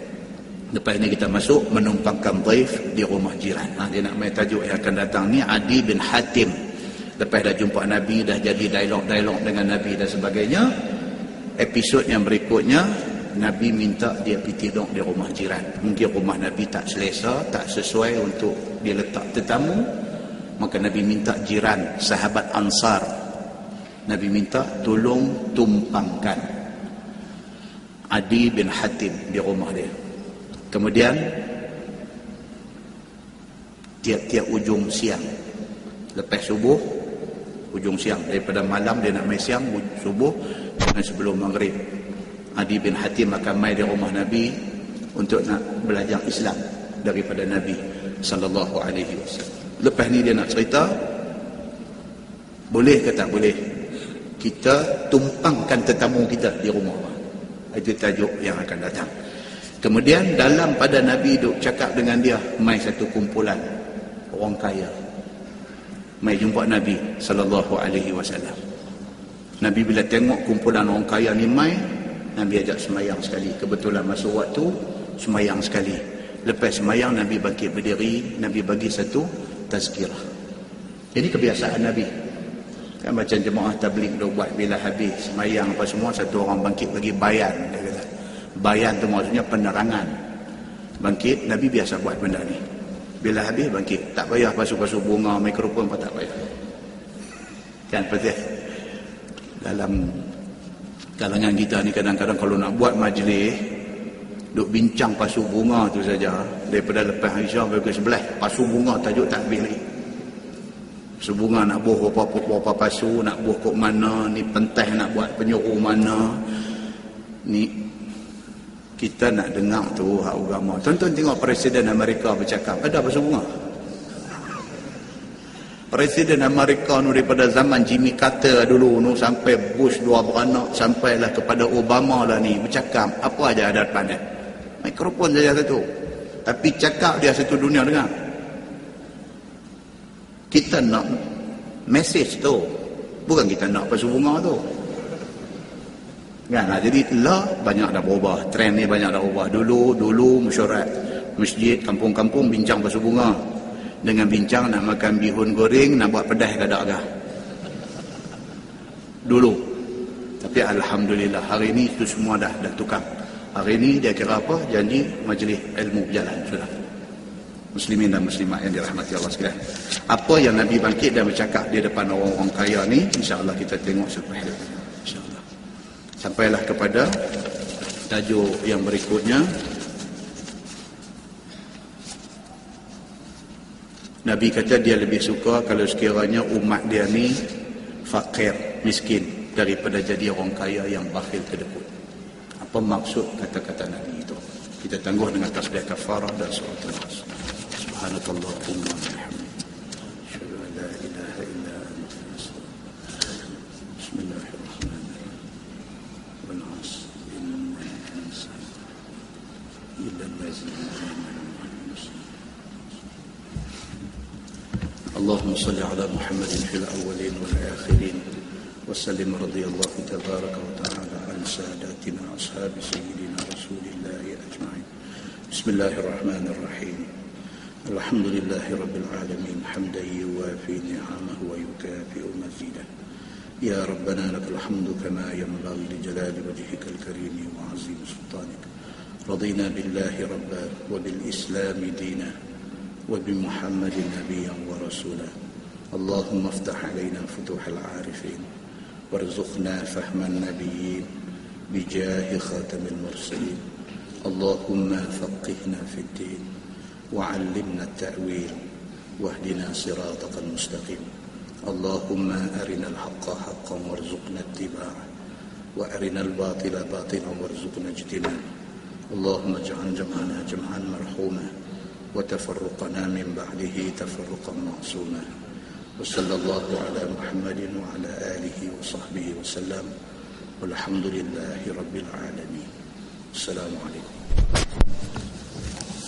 Lepas ni kita masuk menumpangkan dhaif di rumah jiran. Dia nak main tajuk yang akan datang ni, Adi bin Hatim. Lepas dah jumpa Nabi, dah jadi dialog-dialog dengan Nabi dan sebagainya, episod yang berikutnya, Nabi minta dia pergi tidur di rumah jiran. Mungkin rumah Nabi tak selesa, tak sesuai untuk diletak tetamu, maka Nabi minta jiran, sahabat Ansar, Nabi minta tolong tumpangkan Adi bin Hatim di rumah dia. Kemudian tiap-tiap ujung siang, lepas subuh, ujung siang, daripada malam dia nak main siang, subuh, sebelum maghrib. Adi bin Hatim akan mai di rumah Nabi untuk nak belajar Islam daripada Nabi sallallahu alaihi wasallam. Lepas ni dia nak cerita, boleh ke tak boleh kita tumpangkan tetamu kita di rumah orang. Itu tajuk yang akan datang. Kemudian dalam pada Nabi duk cakap dengan dia, mai satu kumpulan orang kaya mai jumpa Nabi sallallahu alaihi wasallam. Nabi bila tengok kumpulan orang kaya ni mai, Nabi ajak semayang sekali. Kebetulan masuk waktu semayang sekali. Lepas semayang Nabi bangkit berdiri, Nabi bagi satu tazkirah. Ini kebiasaan Nabi. Kan macam jemaah tabligh dia buat bila habis semayang apa semua, satu orang bangkit bagi bayan, dia kata. Bayan tu maksudnya penerangan. Bangkit, Nabi biasa buat benda ni. Bila habis bangkit, tak payah basuh-basuh bunga, mikrofon pun tak payah. Kan betul? Dalam kalangan kita ni kadang-kadang kalau nak buat majlis, duk bincang pasu bunga tu saja, daripada lepas Aisyah sampai ke sebelah, pasu bunga tajuk tak habis lagi. Pasu bunga nak buh berapa pasu, nak buh kok mana, ni pentas nak buat penyuruh mana. Ni kita nak dengar tu hak agama. Tonton tengok Presiden Amerika bercakap, ada pasu bunga. Presiden Amerika nu daripada zaman Jimmy Carter dulu nu sampai Bush dua beranak, sampailah kepada Obama lah ni bercakap, apa aja ada depan dia. Mikrofon saja satu. Tapi cakap dia satu dunia dengar. Kita nak message tu, bukan kita nak pasu bunga tu. Kan? Jadi lah banyak dah berubah. Trend ni banyak dah berubah. Dulu mesyuarat masjid, kampung-kampung bincang pasu bunga. Dengan bincang nak makan bihun goreng, nak buat pedas ke tak kah? Dulu. Tapi alhamdulillah hari ni itu semua dah tukar. Hari ni dia kira apa? Janji majlis ilmu berjalan sudah. Muslimin dan muslimat yang dirahmati Allah sekalian. Apa yang Nabi bangkit dan bercakap di depan orang-orang kaya ni, insya-Allah kita tengok selepas ini. Insya-Allah. Sampailah kepada tajuk yang berikutnya. Nabi kata dia lebih suka kalau sekiranya umat dia ni fakir, miskin, daripada jadi orang kaya yang bakhil kedekut. Apa maksud kata-kata Nabi itu? Kita tangguh dengan tasbih kafarah dan surah An-Nas. Subhanakallahumma wa bihamdika, asyhadu an la ilaha illa anta, astaghfiruka. Bismillahirrahmanirrahim. Wal 'asr, innal insana illa allazina amanu. اللهم صل على محمد في الأولين والآخرين وسلم رضي الله تبارك وتعالى عن ساداتنا أصحاب سيدنا رسول الله أجمعين. بسم الله الرحمن الرحيم. الحمد لله رب العالمين حمدا يوافي نعمه ويكافئ مزيده. يا ربنا لك الحمد كما ينبغي لجلال وجهك الكريم وعظيم سلطانك. رضينا بالله ربا وبالإسلام دينا وبمحمد نبيا ورسولا. اللهم افتح علينا فتوح العارفين وارزقنا فهم النبيين بجاه خاتم المرسلين. اللهم فقهنا في الدين وعلمنا التأويل واهدنا صراطك المستقيم. اللهم أرنا الحق حقا وارزقنا اتباعه وأرنا الباطل باطلا وارزقنا اجتنابه. اللهم اجعل جمعنا جمعا مرحوما وتفرقنا من بعده تفرقا معصوما. وصلى الله على محمد وعلى آله وصحبه وسلم والحمد لله رب العالمين. السلام عليكم.